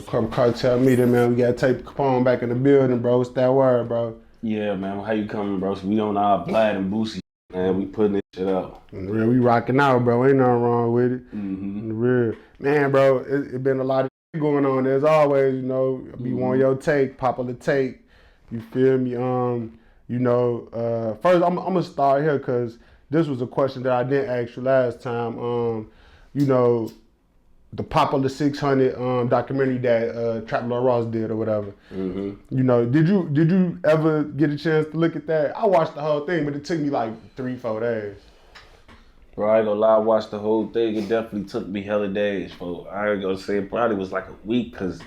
Cartel meeting, man. We got Tay Capone back in the building, bro. What's that word, bro? Yeah, man. How you coming, bro? So we on our Vlad and Boosie, man. We putting this shit up. In the real, we rocking out, bro. Ain't nothing wrong with it. Mm-hmm. In the real, man, bro. It been a lot of going on. As always, you know, be one your take, popular take. You feel me? First I'm gonna start here because this was a question that I didn't ask you last time. The popular 600 documentary that Trap Lil Ross did or whatever. Mm-hmm. You know, did you ever get a chance to look at that? I watched the whole thing, but it took me like 3-4 days. Bro, I ain't gonna lie, I watched the whole thing. It definitely took me hella days, bro. I ain't gonna say it probably was like a week, cause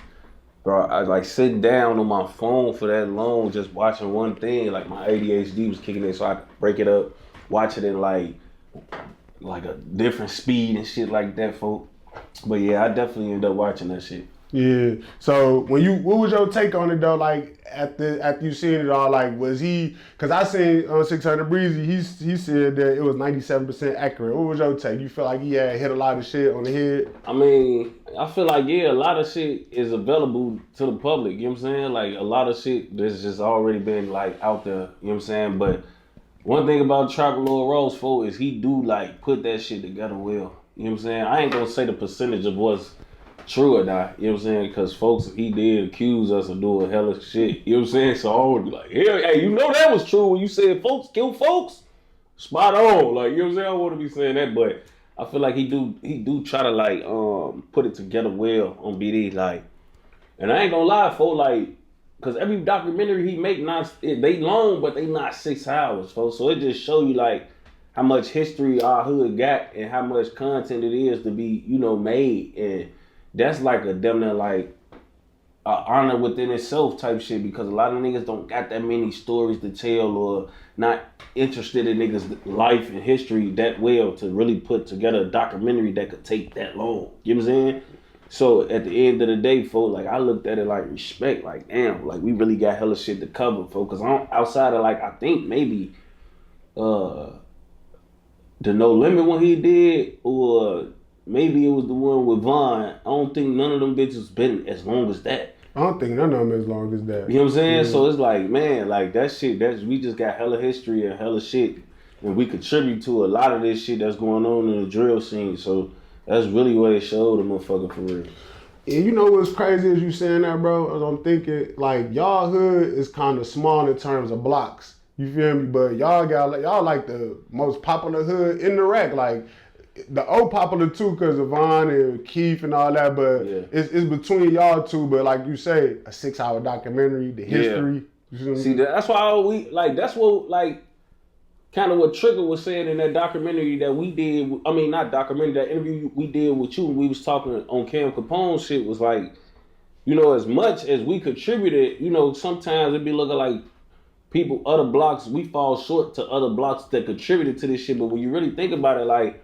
bro, I like sitting down on my phone for that long, just watching one thing. Like my ADHD was kicking in, so I could break it up, watch it in like a different speed and shit like that, folks. But yeah, I definitely ended up watching that shit. Yeah. So what was your take on it though? Like after you seen it all, like was he? Cause I seen on 600 Breezy, he said that it was 97% accurate. What was your take? You feel like he had hit a lot of shit on the head? I mean, I feel like a lot of shit is available to the public. You know what I'm saying? Like a lot of shit that's just already been like out there. You know what I'm saying? But one thing about Trap Lil Ross, folks, is he do like put that shit together well. You know what I'm saying? I ain't gonna say the percentage of what's true or not. You know what I'm saying? Because folks, he did accuse us of doing hella shit. You know what I'm saying? So I would be like, hey, you know that was true when you said folks kill folks? Spot on. Like, you know what I'm saying? I want to be saying that, but I feel like he do try to like put it together well on BD. Like, and I ain't gonna lie, folks, like, because every documentary he make, they long, but they not 6 hours, folks. So it just show you like how much history our hood got and how much content it is to be, made. And that's like a damn near like a honor within itself type shit, because a lot of niggas don't got that many stories to tell or not interested in niggas' life and history that well to really put together a documentary that could take that long. You know what I'm saying? So at the end of the day, folks, like I looked at it like respect, like damn, like we really got hella shit to cover, folks. Cause outside of like I think maybe the No Limit one he did, or maybe it was the one with Vaughn. I don't think none of them bitches been as long as that. I don't think none of them as long as that. You know what I'm saying? Yeah. So it's like, man, like that shit, we just got hella history and hella shit. And we contribute to a lot of this shit that's going on in the drill scene. So that's really what it showed the motherfucker for real. And you know what's crazy as you saying that, bro? As I'm thinking, like, y'all hood is kind of small in terms of blocks. You feel me? But y'all like the most popular hood in the rack. Like, the old popular too, because of Vaughn and Keith and all that, but yeah. it's between y'all two. But like you say, a 6-hour documentary, the history. Yeah. See, that's why that's what, like, kind of what Trigger was saying in that documentary that we did. I mean, not documentary, that interview we did with you when we was talking on Cam Capone shit was like, as much as we contributed, sometimes it be looking like people, other blocks, we fall short to other blocks that contributed to this shit. But when you really think about it, like,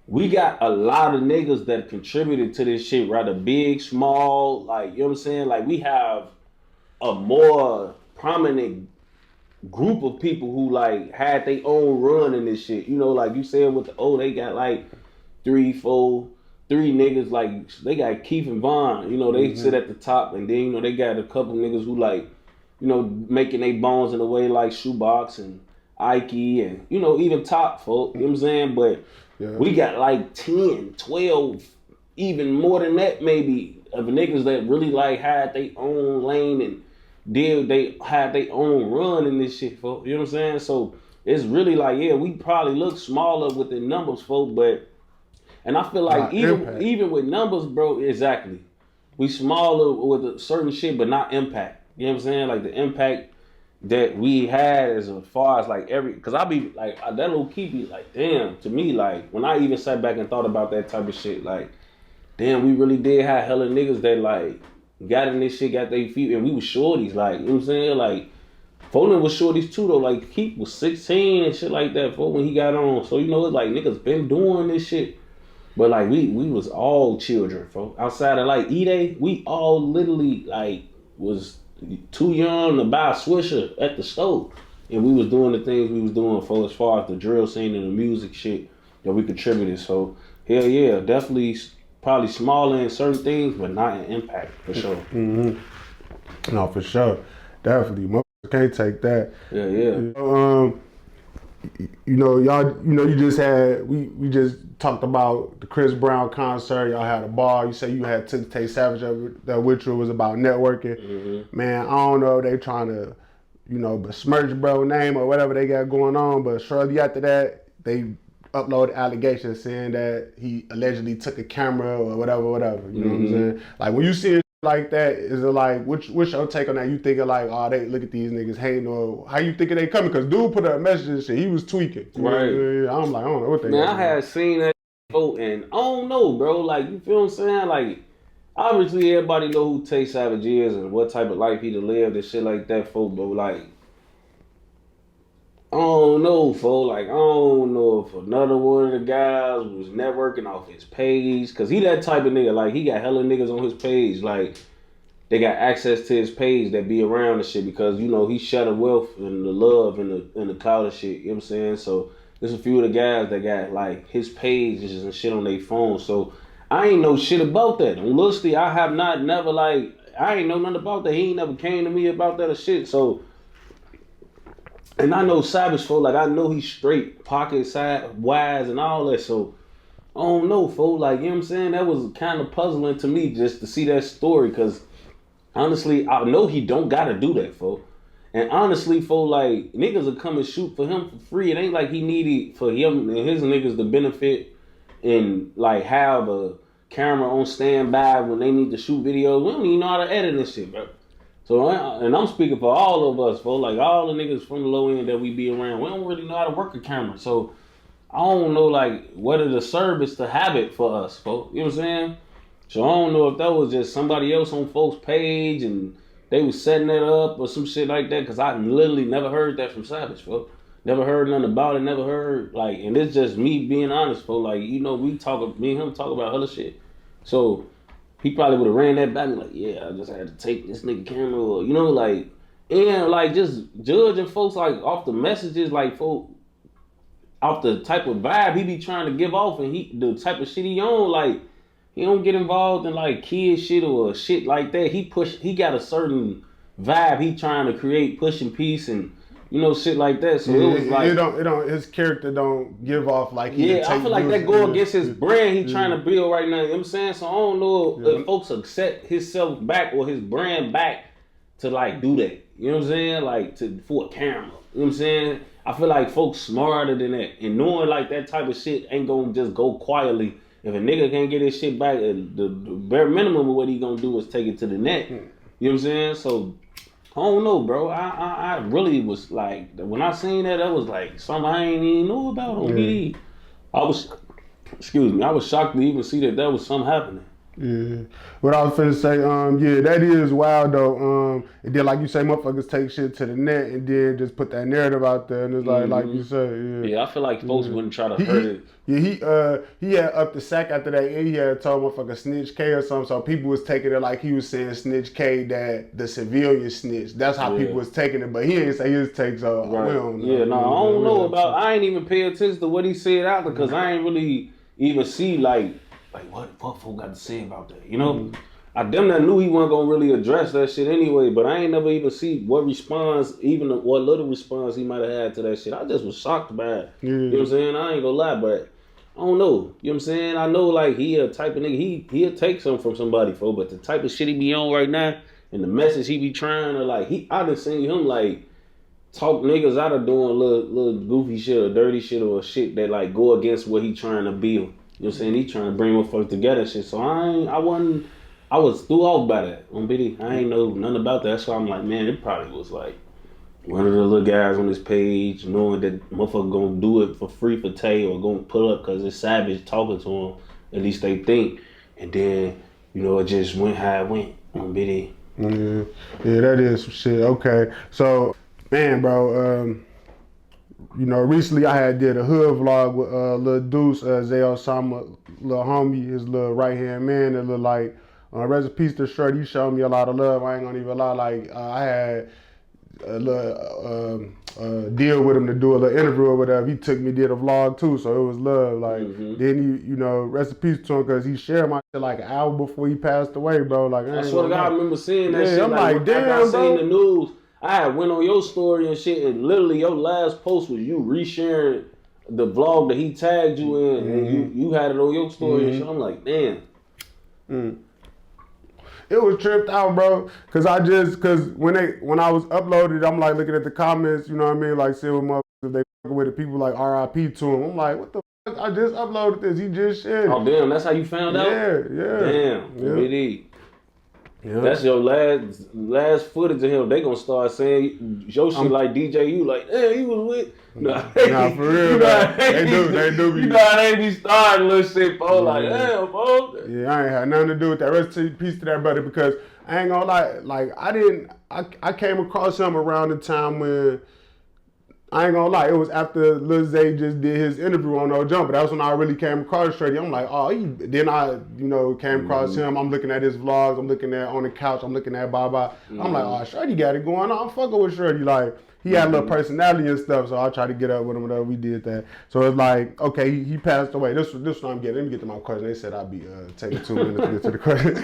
we got a lot of niggas that contributed to this shit, rather big, small, like, you know what I'm saying? Like, we have a more prominent group of people who, like, had their own run in this shit. Like you said with the they got, like, 3 niggas, like, they got Keith and Vaughn, they sit at the top, and then, they got a couple niggas who, like, making their bones in a way like Shoebox and Ike and, even Top, folk, you know what I'm saying? But yeah. We got like 10, 12, even more than that maybe, of niggas that really like had their own lane and they had their own run in this shit, folks. You know what I'm saying? So it's really like, yeah, we probably look smaller with the numbers, folks, and I feel like even with numbers, bro, exactly. We smaller with a certain shit, but not impact. You know what I'm saying? Like the impact that we had as far as like because I be like, that little key be like, damn, to me, like when I even sat back and thought about that type of shit, like, damn, we really did have hella niggas that like got in this shit, got their feet, and we was shorties, like, you know what I'm saying? Like, Foden was shorties too though, like Keith was 16 and shit like that for when he got on. So it's like niggas been doing this shit. But like we was all children, folks. Outside of like E-Day, we all literally like was too young to buy a Swisher at the store, and we was doing the things we was doing for as far as the drill scene and the music shit that we contributed. So hell yeah, definitely probably smaller in certain things, but not in impact for sure. No, for sure, definitely. Motherfuckers can't take that. Yeah. You know, y'all. You know, you just had. We just talked about the Chris Brown concert. Y'all had a bar. You say you had took Tay Savage over there with you. It was about networking. Man, I don't know if they trying to, you know, besmirch bro name or whatever they got going on. But shortly after that, they uploaded allegations saying that he allegedly took a camera or whatever. You know what I'm saying? Like when you see it like that, is it like what's your take on that? You thinking like, oh, they look at these niggas hating, or how you thinking they coming? Because dude put up a message and shit, he was tweaking. Right. I'm like, I don't know what they. Man, I had seen that and I don't know, bro. Like, you feel what I'm saying? Like, obviously everybody know who Tay Savage is and what type of life he done lived and shit like that, folk. But like, I don't know, folk. Like, I don't know if another one of the guys was networking off his page. Cause he that type of nigga. Like, he got hella niggas on his page. Like, they got access to his page that be around and shit because, you know, he shut the wealth and the love and the cloud and shit. You know what I'm saying? So there's a few of the guys that got like his pages and shit on their phone. So I ain't know shit about that. On Lusty, I have not never like, I ain't know nothing about that. He ain't never came to me about that or shit. So, and I know Savage folk, like I know he's straight, pocket side, wise and all that. So I don't know, folk. Like, you know what I'm saying? That was kind of puzzling to me just to see that story because honestly, I know he don't gotta do that, folks. And honestly, folks, like, niggas will come and shoot for him for free. It ain't like he needed for him and his niggas to benefit and, like, have a camera on standby when they need to shoot videos. We don't even know how to edit this shit, bro. So, and I'm speaking for all of us, folks, like, all the niggas from the low end that we be around. We don't really know how to work a camera. So, I don't know, like, what is the service to have it for us, folks. You know what I'm saying? So I don't know if that was just somebody else on folks' page and they was setting it up or some shit like that. Cause I literally never heard that from Savage, folks. Never heard nothing about it. Never heard like, and it's just me being honest, folks. Like, you know, me and him talk about other shit. So he probably would have ran that back and like, yeah, I just had to take this nigga camera, or you know, like, and like just judging folks like off the messages, like folk, off the type of vibe he be trying to give off and the type of shit he on, like. He don't get involved in like kid shit or shit like that. He got a certain vibe he trying to create, pushing peace and you know shit like that. So it was like his character don't give off like I feel like that go against his brand he trying to build right now. You know what I'm saying? So I don't know if folks have set himself back or his brand back to like do that. You know what I'm saying? Like for a camera. You know what I'm saying? I feel like folks smarter than that and knowing like that type of shit ain't gonna just go quietly. If a nigga can't get his shit back, the bare minimum of what he gonna do is take it to the net. You know what I'm saying? So, I don't know, bro. I really was like, when I seen that was like something I ain't even know about on BD. I was shocked to even see that was something happening. Yeah. What I was finna say, yeah, that is wild though. And then like you say, motherfuckers take shit to the net and then just put that narrative out there and it's like you said, yeah. I feel like folks wouldn't try to hurt it. Yeah, he had up the sack after that and he had told motherfucker snitch K or something, so people was taking it like he was saying snitch K that the civilian snitch. That's how people was taking it, but he ain't say his takes off. Right. We don't know. Yeah, no, I don't know about, I ain't even pay attention to what he said out because I ain't really even see like what folk got to say about that, you know? I damn near knew he wasn't gonna really address that shit anyway, but I ain't never even see what response, even what little response he might have had to that shit. I just was shocked by it. You know what I'm saying? I ain't gonna lie, but I don't know. You know what I'm saying? I know like he a type of nigga, he'll take something from somebody, but the type of shit he be on right now and the message he be trying to like, I done seen him like talk niggas out of doing little goofy shit or dirty shit or shit that like go against what he trying to build. You know what I'm saying? He trying to bring motherfuckers together and shit. So I was threw off by that on BD. I ain't know nothing about that. That's why I'm like, man, it probably was like one of the little guys on this page knowing that motherfucker gonna do it for free for Tay or gonna pull up because it's Savage talking to him. At least they think. And then, you know, it just went how it went on BD. Yeah, that is some shit. Okay. So, man, bro, you know, recently I did a hood vlog with Lil Deuce, Zay Osama, little homie, his little right-hand man, that look like, rest in peace to Shorty, you showed me a lot of love, I ain't gonna even lie, like, I had a little deal with him to do a little interview or whatever. He took me, did a vlog too, so it was love. Like, then he, rest in peace to him, because he shared my shit like an hour before he passed away, bro. Like, I swear to God, I remember seeing that shit. I'm like, damn, I seen bro. the news. I had went on your story and shit, and literally your last post was you resharing the vlog that he tagged you in, and you had it on your story and shit. I'm like, damn. It was tripped out, bro. Cause when I was uploaded, I'm like looking at the comments, you know what I mean? Like, seeing what motherfuckers they fucking with, the people like RIP to him. I'm like, what the fuck? I just uploaded this. He just shared. Oh damn, that's how you found out? Yeah. Damn, yeah. BD. Yeah. That's your last footage of him. They gonna start saying your shit like DJ. You like, damn, he was with. Nah, for real. They do. You know how they be starting little shit, bro. Like, damn, bro. Yeah, I ain't had nothing to do with that. Rest in peace to that brother, because I ain't gonna lie. Like, I came across him around the time when, I ain't gonna lie, it was after Lil Zay just did his interview on No Jumper. That's when I really came across Shreddy. I'm like, oh, then I, came across him. I'm looking at his vlogs. I'm looking at On the Couch. I'm looking at Baba. I'm like, oh, Shreddy got it going on. I'm fucking with Shreddy. Like, he had a little personality and stuff, so I tried to get up with him, whatever. We did that. So it's like, okay, he passed away. This what I'm getting. Let me get to my question. They said I'd be taking 2 minutes to get to the question.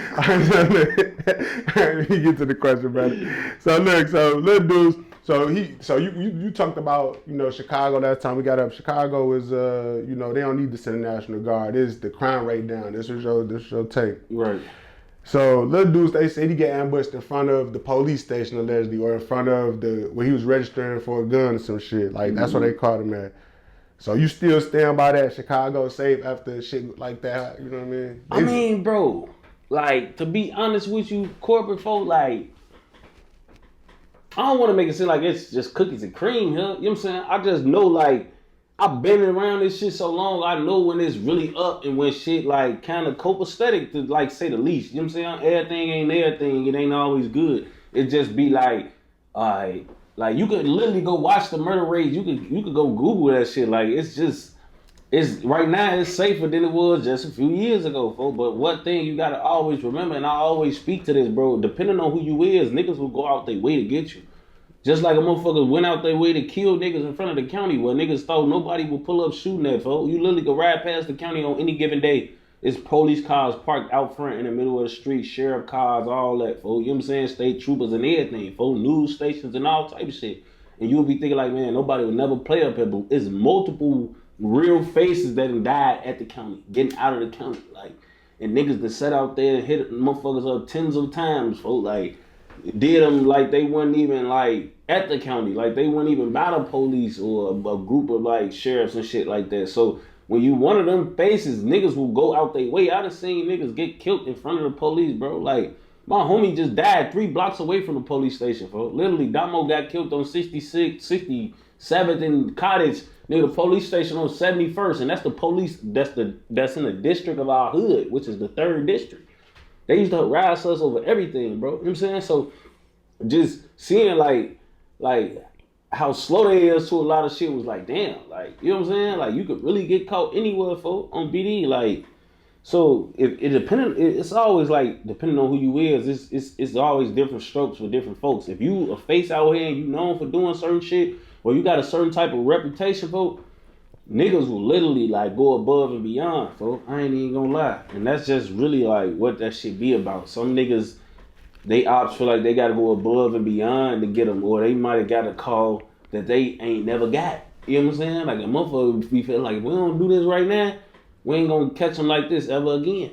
Let me get to the question, brother. So look, Lil Deuce. So you talked about, Chicago last time we got up. Chicago is they don't need to send the National Guard. It's the crime rate down. This is your take. Right. So Lil Deuce, they said he got ambushed in front of the police station allegedly, or in front of where he was registering for a gun or some shit. Like, that's what they caught him at. So you still stand by that Chicago safe after shit like that? You know what I mean? I mean, bro, like, to be honest with you, corporate folk, like, I don't want to make it seem like it's just cookies and cream here. You know what I'm saying? I just know, like, I've been around this shit so long, I know when it's really up and when shit, like, kind of copacetic, to, like, say the least. You know what I'm saying? Everything ain't everything. It ain't always good. It just be like, alright, like, you could literally go watch the murder rate. You could go Google that shit. Like, it's right now it's safer than it was just a few years ago, folks. But one thing you gotta always remember, and I always speak to this, bro, depending on who you is, niggas will go out their way to get you. Just like a motherfucker went out their way to kill niggas in front of the county, where niggas thought nobody would pull up shooting that, folks. You literally could ride past the county on any given day. It's police cars parked out front in the middle of the street, sheriff cars, all that, folks. You know what I'm saying? State troopers and everything, folks. News stations and all type of shit. And you'll be thinking like, man, nobody would never play up here, but it's multiple real faces that have died at the county, getting out of the county, like, and niggas that sat out there and hit motherfuckers up tens of times, folks, like, did them like they weren't even like at the county, like they weren't even by the police or a group of like sheriffs and shit like that. So when you one of them faces, niggas will go out their way. I done seen niggas get killed in front of the police, bro. Like, my homie just died 3 blocks away from the police station, folks. Literally, Damo got killed on 67th and Cottage near the police station on 71st, and that's the police that's in the district of our hood, which is the 3rd district. They used to harass us over everything, bro. You know what I'm saying? So just seeing like how slow they is to a lot of shit was like, damn, like, you know what I'm saying? Like, you could really get caught anywhere, folks, on BD. Like, so it's always like depending on who you is, it's always different strokes for different folks. If you a face out here and you known for doing certain shit, or you got a certain type of reputation, folks, niggas will literally like go above and beyond, folks. I ain't even gonna lie. And that's just really like what that shit be about. Some niggas, they ops feel like they gotta go above and beyond to get them, or they might have got a call that they ain't never got. You know what I'm saying? Like, a motherfucker be feeling like, if we don't do this right now, we ain't gonna catch them like this ever again. You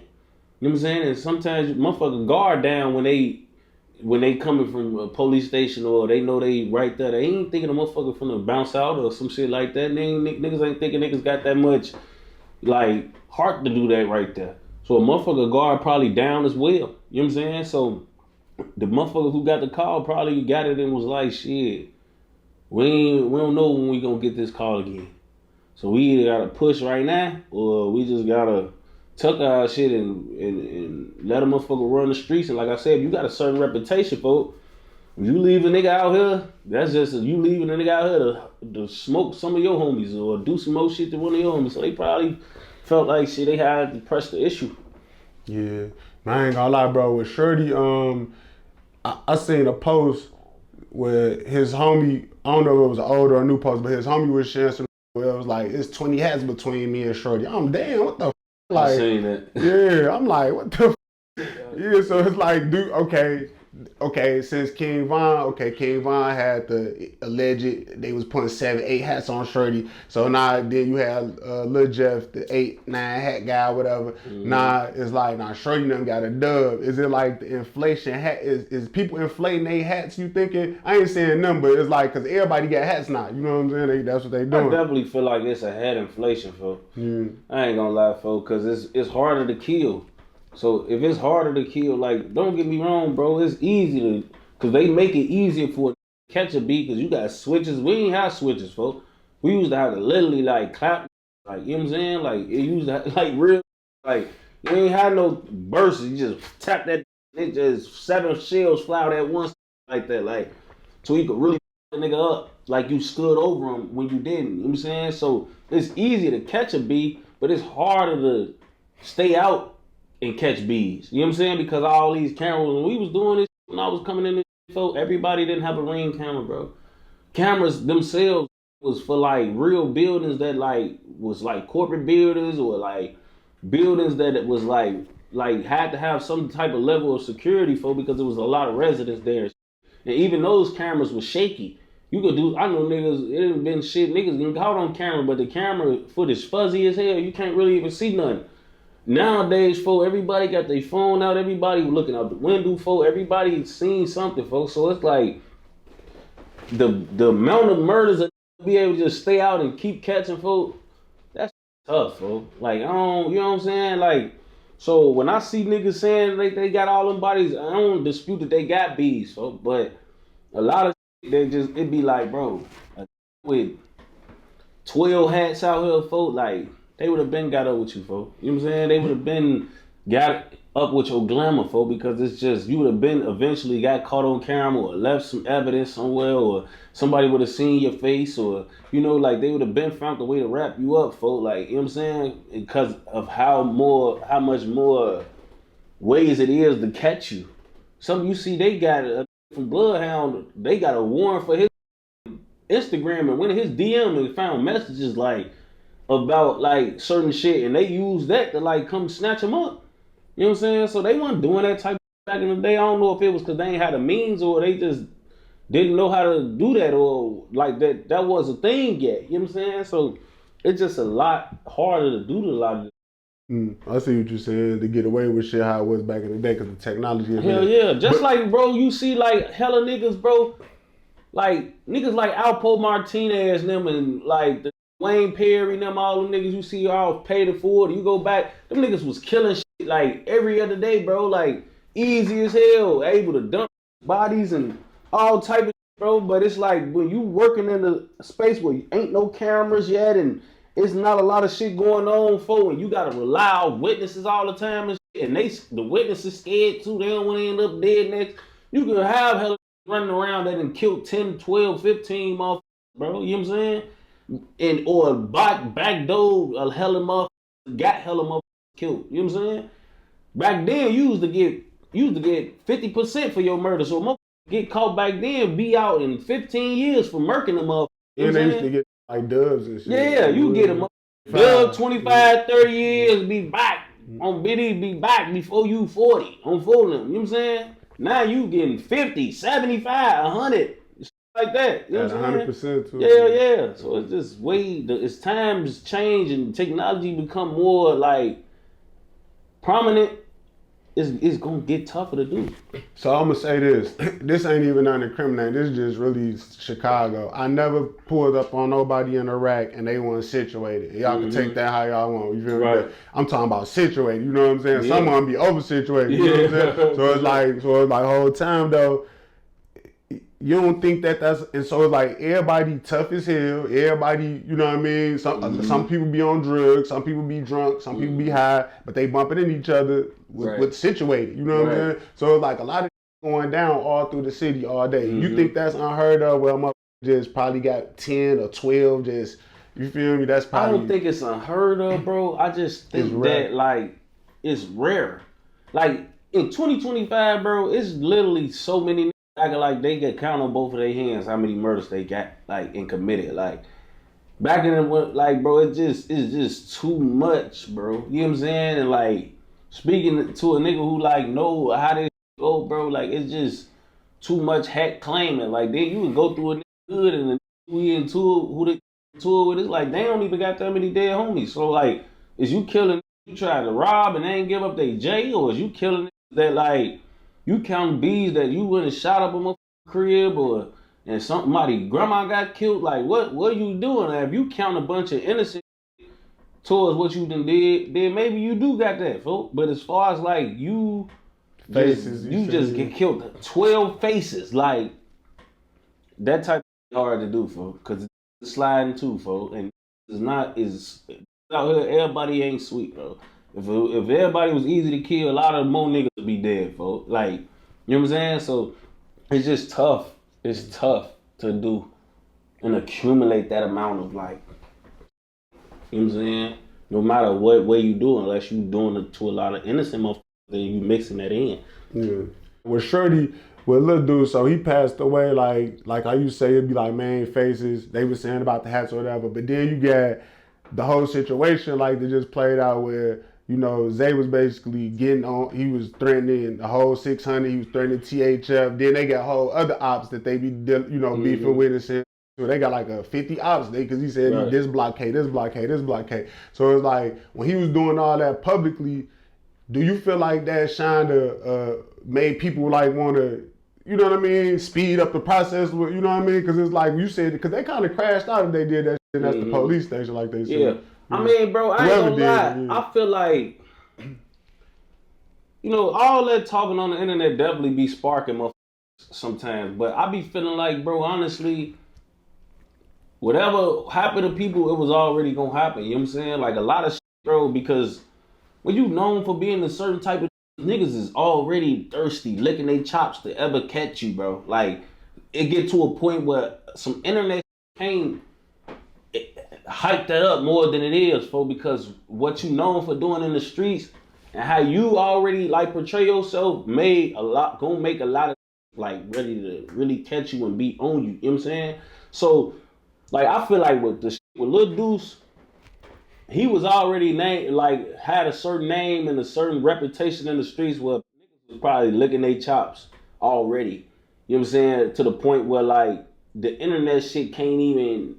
know what I'm saying? And sometimes motherfuckers guard down when they coming from a police station, or they know they right there. They ain't thinking a motherfucker from the bounce out or some shit like that. Niggas ain't thinking niggas got that much like heart to do that right there. So a motherfucker guard probably down as well. You know what I'm saying? So the motherfucker who got the call probably got it and was like, shit, we don't know when we gonna get this call again. So we either gotta push right now, or we just gotta tuck our shit and let a motherfucker run the streets. And like I said, you got a certain reputation, folks. If you leave a nigga out here, that's just you leaving a nigga out here to smoke some of your homies or do some more shit to one of your homies. So they probably felt like shit, they had to press the issue. Yeah. I ain't gonna lie, bro. With Shorty, I seen a post where his homie, I don't know if it was an old or a new post, but his homie was sharing some where it was like, it's 20 hats between me and Shorty. I'm damn, what the f-? Like, I seen that. Yeah, I'm like, what the f-? Yeah, so it's like, dude, okay, since King Von had the alleged, they was putting 7, 8 hats on Shorty. So now then you have Lil Jeff, the 8, 9 hat guy, whatever. Now it's like, Shorty them got a dub. Is it like the inflation hat? Is people inflating their hats, you thinking? I ain't saying none, but it's like, because everybody got hats now. You know what I'm saying? That's what they doing. I definitely feel like it's a hat inflation, folks. I ain't gonna lie, folks, because it's harder to kill. So if it's harder to kill, like, don't get me wrong, bro, it's easy to, because they make it easier for a catch a beat, because you got switches. We ain't have switches, folks. We used to have to literally, like, clap, like, you know what I'm saying? Like, it used to, like, real, like, you ain't had no bursts. You just tap that, it just 7 shells fly out at once, like that, like, so you could really the nigga up, like you stood over him when you didn't, you know what I'm saying? So it's easy to catch a beat, but it's harder to stay out and catch bees. You know what I'm saying? Because all these cameras, when we was doing this, when I was coming in this, folk, everybody didn't have a Ring camera, bro. Cameras themselves was for like real buildings that like was like corporate buildings or like buildings that it was like had to have some type of level of security for, because there was a lot of residents there. And even those cameras were shaky. You could do, I know niggas, it ain't been shit, niggas getting caught on camera, but the camera footage fuzzy as hell, you can't really even see nothing. Nowadays, folks, everybody got their phone out. Everybody looking out the window, folks. Everybody seen something, folks. So it's like the amount of murders that be able to just stay out and keep catching, folks. That's tough, folks. Like, I don't, you know what I'm saying? Like, so when I see niggas saying they got all them bodies, I don't dispute that they got bees, folks. But a lot of they just, it be like, bro, with 12 hats out here, folks, like, they would have been got up with you, folks. You know what I'm saying? They would have been got up with your glamour, folks, because it's just, you would have been eventually got caught on camera or left some evidence somewhere, or somebody would have seen your face, or, you know, like, they would have been found a way to wrap you up, folks. Like, you know what I'm saying? Because of how much more ways it is to catch you. Some you see, they got from Bloodhound, they got a warrant for his Instagram and went in his DM and found messages like, about like certain shit, and they use that to like come snatch them up. You know what I'm saying? So they weren't doing that type of back in the day. I don't know if it was because they ain't had the means or they just didn't know how to do that, or like that was a thing yet. You know what I'm saying? So it's just a lot harder to do a lot of this. I see what you're saying, to get away with shit how it was back in the day, because the technology is hell yeah. Just like, bro, you see like hella niggas, bro, like niggas like Alpo Martinez and them, and like the Wayne Perry and them, all them niggas you see all paid it forward. You go back, them niggas was killing shit like every other day, bro. Like easy as hell, able to dump bodies and all type of shit, bro. But it's like when you working in a space where ain't no cameras yet, and it's not a lot of shit going on, and you gotta rely on witnesses all the time and shit, and the witnesses scared too. They don't want to end up dead next. You could have hella running around that and killed 10, 12, 15 motherfuckers, bro. You know what I'm saying? And or back door a hella motherfucker got hella motherfuckers killed. You know what I'm saying? Back then you used to get 50% for your murder. So motherfuckers get caught back then, be out in 15 years for murking them up. And they used to get like dubs and shit. Yeah, you get them dub 25, 30 years, be back on Biddy, be back before you 40 on full them. You know what I'm saying? Now you getting 50, 75, 100. Like that, you know what I'm 100% too. Yeah. So it's just as times change and technology become more like prominent, it's gonna get tougher to do. So I'm gonna say this. This ain't even unincriminating. This is just really Chicago. I never pulled up on nobody in Iraq and they weren't situated. Y'all can take that how y'all want. You feel me? I'm talking about situated. You know what I'm saying? Yeah. Some of them be over situated. You know what I'm saying? So it's like whole time though. You don't think that's, and so it's like everybody tough as hell. Everybody, you know what I mean? Some people be on drugs, some people be drunk, some people be high, but they bumping into each other with situated. You know what I'm saying? So it's like a lot of going down all through the city all day. You think that's unheard of? Well, my just probably got 10 or 12 just, you feel me? That's probably. I don't think it's unheard of, bro. I just think that like it's rare. Like in 2025, bro, it's literally so many acting like they get count on both of their hands how many murders they got like and committed. Like back in the like, bro, it's just too much, bro. You know what I'm saying? And like speaking to a nigga who like know how this go, bro, like it's just too much heck claiming. Like then you would go through a nigga good and the we into who they into it with, it's like they don't even got that many dead homies. So like, is you killing you try to rob and they ain't give up their J, or is you killing that like you counting bees that you went and shot up a motherfucking crib or and somebody grandma got killed? Like what are you doing? If you count a bunch of innocent towards what you done did, then maybe you do got that, folks. But as far as like you Faces, you just get killed 12 faces, like that type of hard to do, folks, because it's sliding too, folks, and it's not is out here. Everybody ain't sweet, bro. If everybody was easy to kill, a lot of more niggas would be dead, folks. Like you know what I'm saying? So it's just tough. It's tough to do and accumulate that amount of like, you know what I'm saying? No matter what way you do, unless you doing it to a lot of innocent motherfuckers, then you mixing that in. Yeah. With Shorty, with Lil Deuce, so he passed away, like I used to say, it'd be like main faces. They were saying about the hats or whatever. But then you got the whole situation like they just played out where, you know, Zay was basically getting on, he was threatening the whole 600, he was threatening THF. Then they got whole other ops that they be, you know, beefing with and shit. So they got like a 50 ops because he said Right. this blockade, this blockade, this blockade. So it's like when he was doing all that publicly, do you feel like that shined made people like want to, you know what I mean, speed up the process? You know what I mean? Because it's like you said, because they kind of crashed out if they did that shit. And that's the police station, like they said. Yeah. I mean, bro, I ain't gonna lie. Yeah. I feel like, you know, all that talking on the internet definitely be sparking motherfuckers sometimes. But I be feeling like, bro, honestly, whatever happened to people, it was already gonna happen. You know what I'm saying? Like a lot of shit, bro, because when you known for being a certain type of niggas is already thirsty, licking their chops to ever catch you, bro. Like, it get to a point where some internet can't hype that up more than it is, for because what you known for doing in the streets and how you already like portray yourself gonna make a lot of like ready to really catch you and be on you. You know what I'm saying? So, like, I feel like with Lil Deuce, he was already named, like, had a certain name and a certain reputation in the streets where niggas was probably licking their chops already. You know what I'm saying? To the point where, like, the internet shit can't even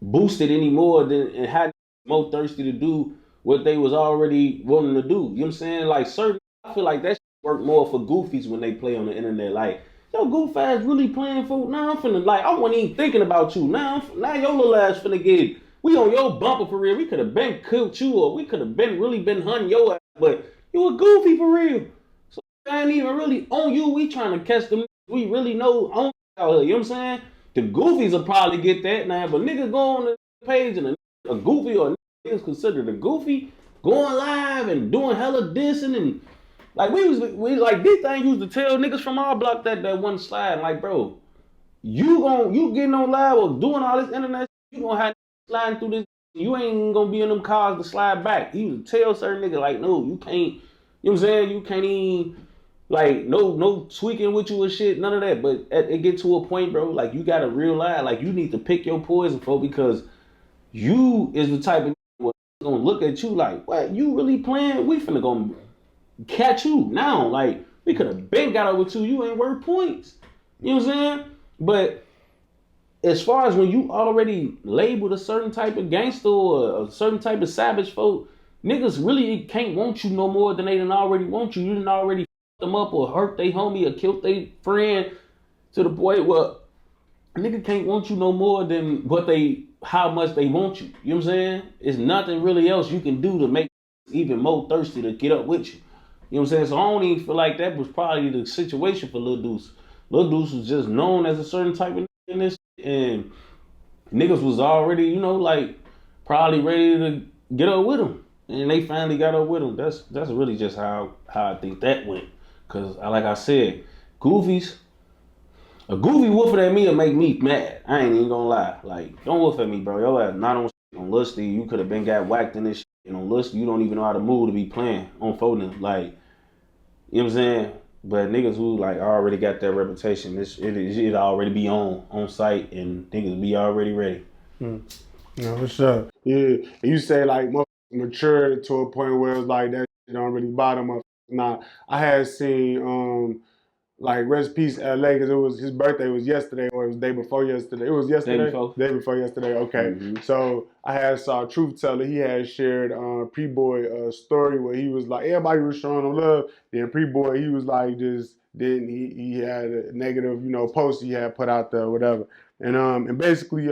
boost it anymore and had more thirsty to do what they was already wanting to do. You know what I'm saying? Like, I feel like that shit work more for goofies when they play on the internet. Like, yo, goof ass really playing for, nah, I'm finna, like, I wasn't even thinking about you. Now your little ass finna get, we on your bumper for real. We could have been killed you, or we could have really been hunting your ass, but you a goofy for real. So I ain't even really on you. We trying to catch them. We really know on out here. You know what I'm saying? The goofies will probably get that now, but niggas go on the page and a goofy or is considered a goofy going live and doing hella dissing and like we like this thing used to tell niggas from our block that one slide, like, bro, you getting on live or doing all this internet, you gonna have sliding through this, you ain't gonna be in them cars to slide back. He would tell certain niggas like, no, you can't, you know what I'm saying? You can't even, like, no tweaking with you and shit, none of that. But it get to a point, bro, like you gotta realize, like, you need to pick your poison, for because you is the type of nigga gonna look at you like, what, you really playing? We finna go catch you now. Like, we could have been got over to you ain't worth points. You know what I'm saying? But as far as when you already labeled a certain type of gangster or a certain type of savage folk, niggas really can't want you no more than they done already want you. You done already fucked them up or hurt they homie or killed their friend to the point where a nigga can't want you no more than how much they want you. You know what I'm saying? It's nothing really else you can do to make even more thirsty to get up with you. You know what I'm saying? So I don't even feel like that was probably the situation for Lil Deuce. Lil Deuce was just known as a certain type of nigga in this shit, and niggas was already, you know, like probably ready to get up with him. And they finally got up with him. That's really just how I think that went. Cause like I said, goofies, a goofy woofing at me will make me mad. I ain't even gonna lie. Like, don't woof at me, bro. Yo ass not on shit. On Lusty, you could have been got whacked in this shit. And on Lusty, you don't even know how to move to be playing on phone. Like, you know what I'm saying? But niggas who like already got that reputation, it already be on site and niggas be already ready. No, what's up? Yeah, and you say like mature to a point where it's like that shit don't really bother motherfuckers. Nah, I had seen like rest peace LA because it was his birthday was yesterday or it was the day before yesterday. It was yesterday. Day before yesterday. Okay. Mm-hmm. So I had saw Truth Teller. He had shared Pre-Boy a story where he was like everybody was showing him love. Then Pre-Boy he was like just then he had a negative post he had put out there or whatever. And basically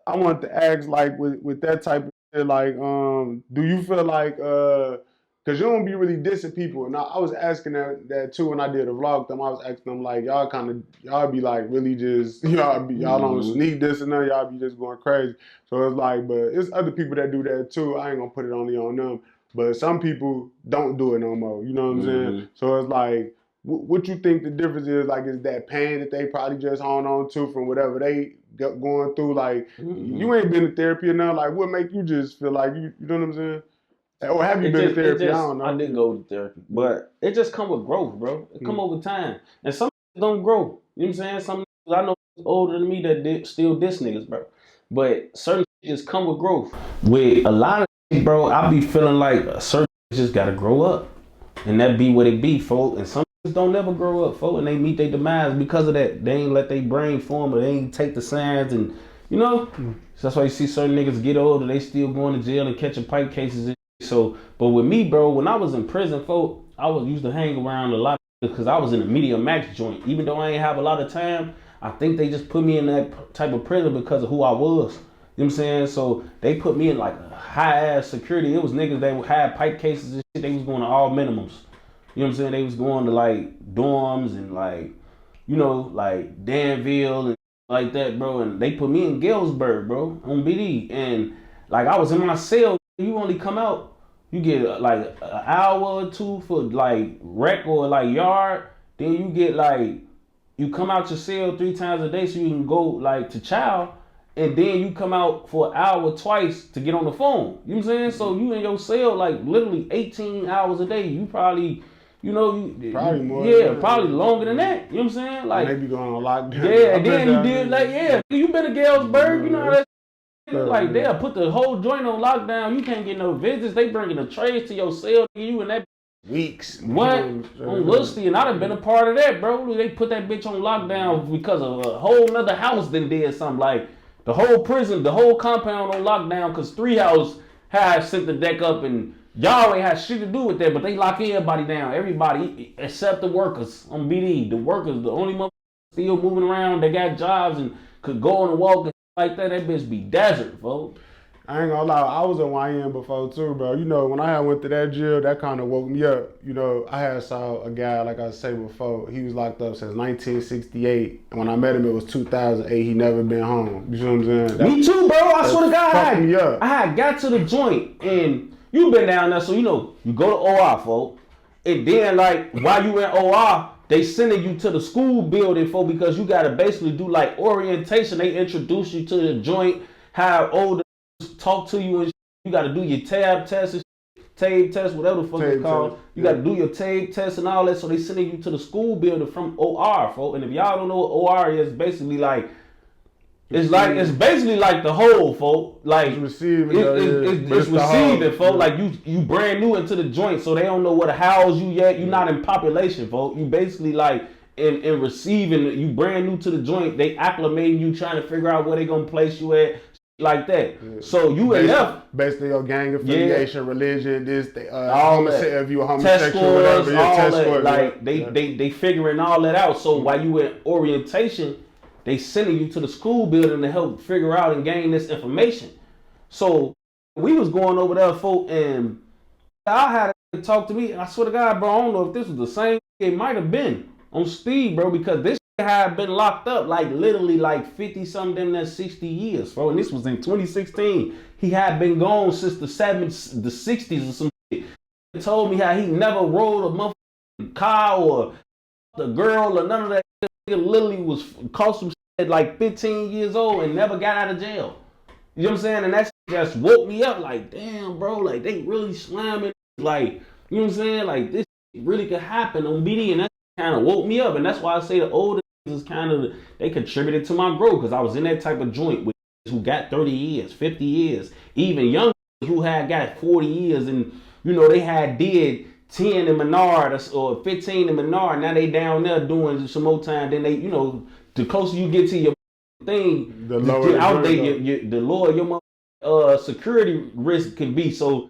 I wanted to ask, like, with that type of shit, like, do you feel like, cause you don't be really dissing people, and I was asking that too when I did a vlog. I was asking them like, y'all be like really just y'all don't sneak dissing them, y'all be just going crazy. So it's like, but it's other people that do that too. I ain't gonna put it only on them, but some people don't do it no more. You know what I'm saying? So it's like. What you think the difference is? Like, is that pain that they probably just hold on to from whatever they going through? Like, you ain't been to therapy enough. Like, what make you just feel like you know what I'm saying? Or have you been to therapy? I don't know. I did go to therapy, but it just come with growth, bro. It come over time, and some don't grow. You know what I'm saying? Some I know older than me that still diss niggas, bro. But certain just come with growth. With a lot of shit, bro, I be feeling like certain just gotta grow up, and that be what it be, folks. And some don't never grow up, folks, and they meet their demise because of that. They ain't let their brain form, or they ain't take the signs, and so that's why you see certain niggas get older, they still going to jail and catching pipe cases. And so, but with me, bro, when I was in prison, folks, I was used to hang around a lot because I was in a media max joint. Even though I ain't have a lot of time, I think they just put me in that type of prison because of who I was. You know what I'm saying? So they put me in like a high ass security. It was niggas that had pipe cases and shit. They was going to all minimums. You know what I'm saying? They was going to like dorms and like, like Danville and like that, bro. And they put me in Galesburg, bro, on BD. And like I was in my cell. You only come out, you get like an hour or two for like rec or like yard. Then you get like, you come out your cell 3 times a day so you can go like to chow. And then you come out for an hour twice to get on the phone. You know what I'm saying? So you in your cell like literally 18 hours a day. You probably... probably more. Yeah, probably longer than that. You know what I'm saying? Like maybe going on lockdown. Yeah, and then you did like you been to Galesburg. You know how that. Like they'll put the whole joint on lockdown. You can't get no visits. They bringing the trays to your cell. You and that weeks. What on Lusty? And I done been a part of that, bro. They put that bitch on lockdown because of a whole nother house then did something like the whole prison, the whole compound on lockdown because 3 House had sent the deck up and. Y'all ain't had shit to do with that, but they lock everybody down. Everybody except the workers on BD. The workers, the only motherfuckers still moving around. They got jobs and could go on a walk and like that. That bitch be desert, folks. I ain't gonna lie, I was in YMN before too, bro. When I went to that jail, that kind of woke me up. I had saw a guy, like I said before, he was locked up since 1968. And when I met him, it was 2008. He never been home. You know what I'm saying? Me too, bro. I swear to God, I had got to the joint and you been down there, so you go to OR, folks. And then, like, while you in OR, they sending you to the school building, folks, because you got to basically do, like, orientation. They introduce you to the joint, how older talk to you, and you got to do your tab test, tape test, whatever the fuck it's called. You got to do your tape test and all that, so they sending you to the school building from OR, folks. And if y'all don't know what OR is, basically, like, it's basically like the whole, folk. Like it's receiving, it's receiving, folk. Like you brand new into the joint, so they don't know where to house you yet. You're not in population, folk. You basically like in receiving. You brand new to the joint. They acclimating you, trying to figure out where they gonna place you at, like that. Yeah. So you enough. Basically your gang affiliation, religion, all that. If you a homosexual, whatever, all that. Like they figuring all that out. So while you in orientation. They sending you to the school building to help figure out and gain this information. So we was going over there, folk, and I had to talk to me. I swear to God, bro, I don't know if this was the same. It might have been on Steve, bro, because this had been locked up like literally like 50 something, then 60 years, bro. And this was in 2016. He had been gone since the 60s or some shit. He told me how he never rode a motherfucking car or the girl or none of that. He literally was caught some shit at like 15 years old and never got out of jail. You know what I'm saying? And that shit just woke me up like, damn, bro, like they really slamming. Like, you know what I'm saying? Like this really could happen on BD, and that kind of woke me up. And that's why I say the older is kind of, they contributed to my growth, because I was in that type of joint with who got 30 years, 50 years, even young who had got 40 years, and you know they had did 10 in Menard or 15 in Menard. Now they down there doing some more time. Then they, you know, the closer you get to your thing, the lower out there, the lower your security risk can be. So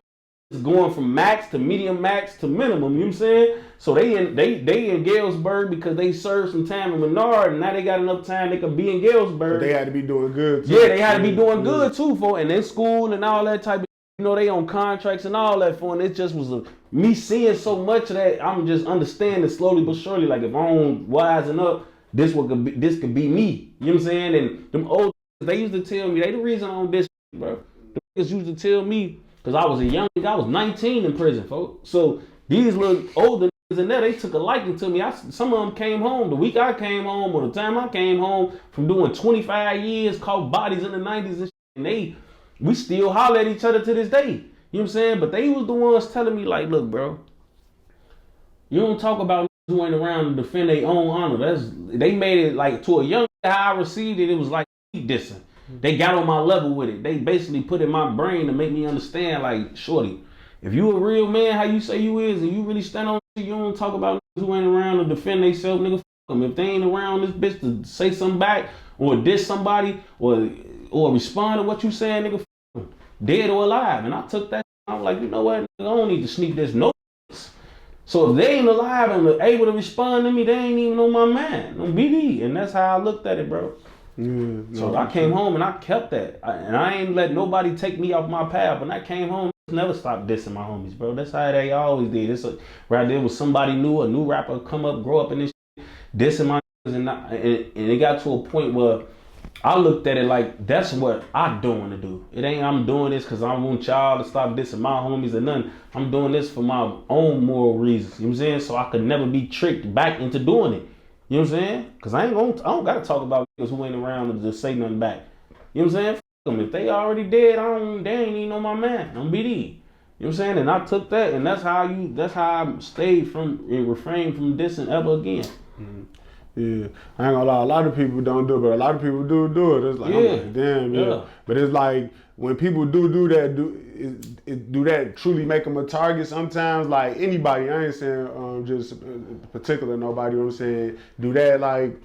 it's going from max to medium max to minimum. You know what I'm saying? So they in Galesburg because they served some time in Menard, and now they got enough time they could be in Galesburg. But they had to be doing good too. Yeah, they had to be doing good too, for, and in school and all that type of, you know, they on contracts and all that for, and it just was me seeing so much of that. I'm just understanding slowly but surely, like if I don't wisen up, this could be me. You know what I'm saying? And them old, they used to tell me, they the reason I'm this, bro. The niggas used to tell me, because I was a young nigga, I was 19 in prison, folks. So these little older niggas in there, they took a liking to me. Some of them came home the week I came home, or the time I came home from doing 25 years, caught bodies in the 90s and shit, and we still holler at each other to this day. You know what I'm saying? But they was the ones telling me, like, look, bro, you don't talk about niggas who ain't around to defend their own honor. They made it like to a young how I received it, it was like dissing. They got on my level with it. They basically put in my brain to make me understand, like, shorty, if you a real man, how you say you is, and you really stand on shit, you don't talk about niggas who ain't around to defend themselves, nigga, fuck them. If they ain't around this bitch to say something back, or diss somebody, or respond to what you saying, nigga, fuck them. Dead or alive. And I took that, I'm like, you know what, I don't need to sneak this notice. So if they ain't alive and able to respond to me, they ain't even on my mind, on BD. And that's how I looked at it, bro. So I came home and I kept that, and I ain't let nobody take me off my path. When I came home, I never stopped dissing my homies, bro. That's how they always did. It's right there was somebody new, a new rapper come up, grow up in this shit, dissing my niggas, and it got to a point where I looked at it like that's what I doing to do. It ain't I'm doing this because I want y'all to stop dissing my homies or nothing. I'm doing this for my own moral reasons. You know what I'm saying? So I could never be tricked back into doing it. You know what I'm saying? Because I don't got to talk about niggas who ain't around to just say nothing back. You know what I'm saying? F them. If they already dead, they ain't even on my man. I'm BD. You know what I'm saying? And I took that, and that's how I stayed from and refrained from dissing ever again. Mm-hmm. Yeah, I ain't gonna lie, a lot of people don't do it, but a lot of people do it. It's like, I'm like, damn, yeah. But it's like, when people do that, do that truly make them a target sometimes? Like, anybody, I ain't saying just particular nobody, you know what I'm saying? Do that, like,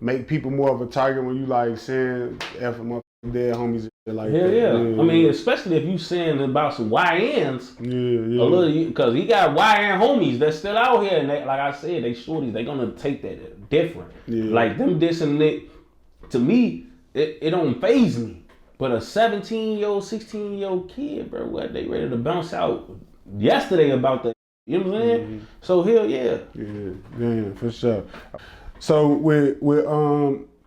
make people more of a target when you, like, saying F them up dead homies and like Hell that? Yeah. I mean, especially if you saying about some YNs. Yeah. A little, because he got YN homies that's still out here, and they, like I said, they shorties, they gonna take that different. Yeah. Like them dissing it, to me, it don't faze me. But a 17-year-old, 16-year-old kid, bro, what, they ready to bounce out yesterday about that. You know what I'm saying? Mm-hmm. So hell yeah. Yeah, for sure. So with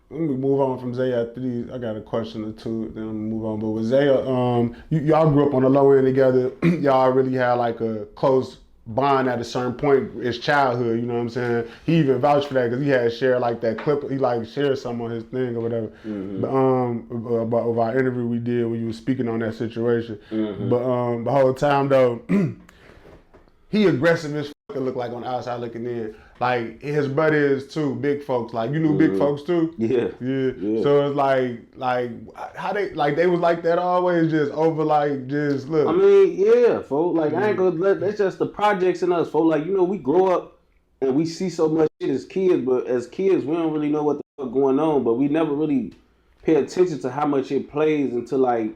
let me move on from Zay after these. I got a question or two, then I'm gonna move on. But with Zay, y'all grew up on the low end together. Y'all really had like a close bond at a certain point. It's childhood, you know what I'm saying? He even vouched for that because he had shared like that clip. He like shared something on his thing or whatever. Mm-hmm. But about our interview we did when you were speaking on that situation. Mm-hmm. But the whole time though, he aggressive as fuck, look like on the outside looking in. Like his buddy is too, big folks. Like you knew big folks too? Yeah. So it's like how they was like that always, just over like just look. I mean, yeah, folks. Like I ain't gonna let that's just the projects in us, folks. Like, you know, we grow up and we see so much shit as kids, but as kids we don't really know what the fuck going on, but we never really pay attention to how much it plays into like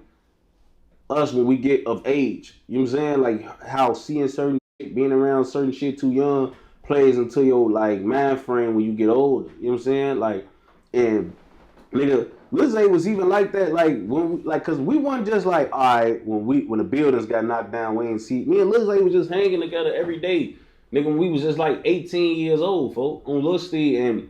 us when we get of age. You know what I'm saying? Like how seeing certain shit, being around certain shit too young plays into your like mind frame when you get older. You know what I'm saying? Like, and nigga, Lil Zay was even like that. Like when we, like, cause we weren't just like, all right, when the buildings got knocked down, we ain't see. Me and Lil Zay was just hanging together every day, nigga. When we was just like 18 years old, folks, on Lil Steve, and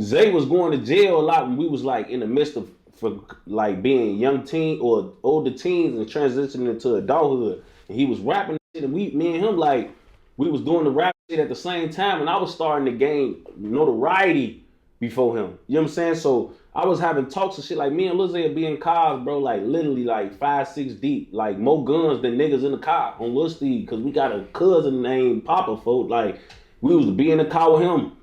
Zay was going to jail a lot when we was like in the midst of for like being young teen or older teens and transitioning into adulthood. And he was rapping shit, and me and him like. We was doing the rap shit at the same time, and I was starting to gain notoriety before him. You know what I'm saying? So I was having talks and shit. Like me and Lizzie would be in cars, bro. Like literally like 5, 6 deep. Like more guns than niggas in the car on Lil Steve. Cause we got a cousin named Papa, folk. Like we was to be in the car with him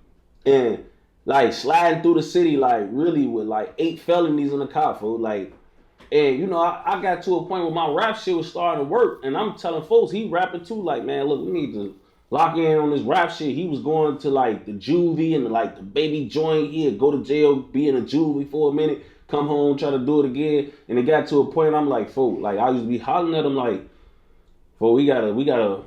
and like sliding through the city, like really with like 8 felonies in the car, folk. Like, and you know, I got to a point where my rap shit was starting to work, and I'm telling folks he rapping too. Like, man, look, we need to lock in on this rap shit. He was going to like the juvie and like the baby joint. He'd go to jail, be in a juvie for a minute, come home, try to do it again. And it got to a point I'm like, folk, like I used to be hollering at him like, well, we gotta,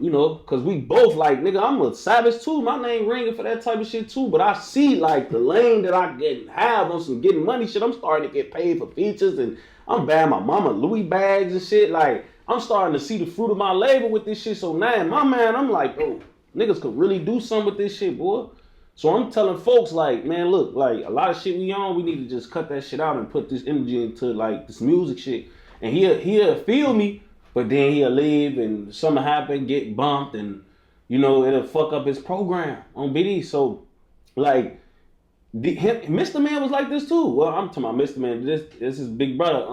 you know, cause we both like, nigga, I'm a savage too. My name ringing for that type of shit too. But I see like the lane that I have on some getting money shit. I'm starting to get paid for features and I'm buying my mama Louis bags and shit. Like I'm starting to see the fruit of my labor with this shit. So now, my man, I'm like, oh, niggas could really do something with this shit, boy. So I'm telling folks like, man, look, like a lot of shit we on, we need to just cut that shit out and put this energy into like this music shit. And he'll feel me. But then he'll leave and something happen, get bumped, and you know it'll fuck up his program on BD. So, like, Mr. Man was like this too. Well, I'm talking about Mr. Man. This is Big Brother.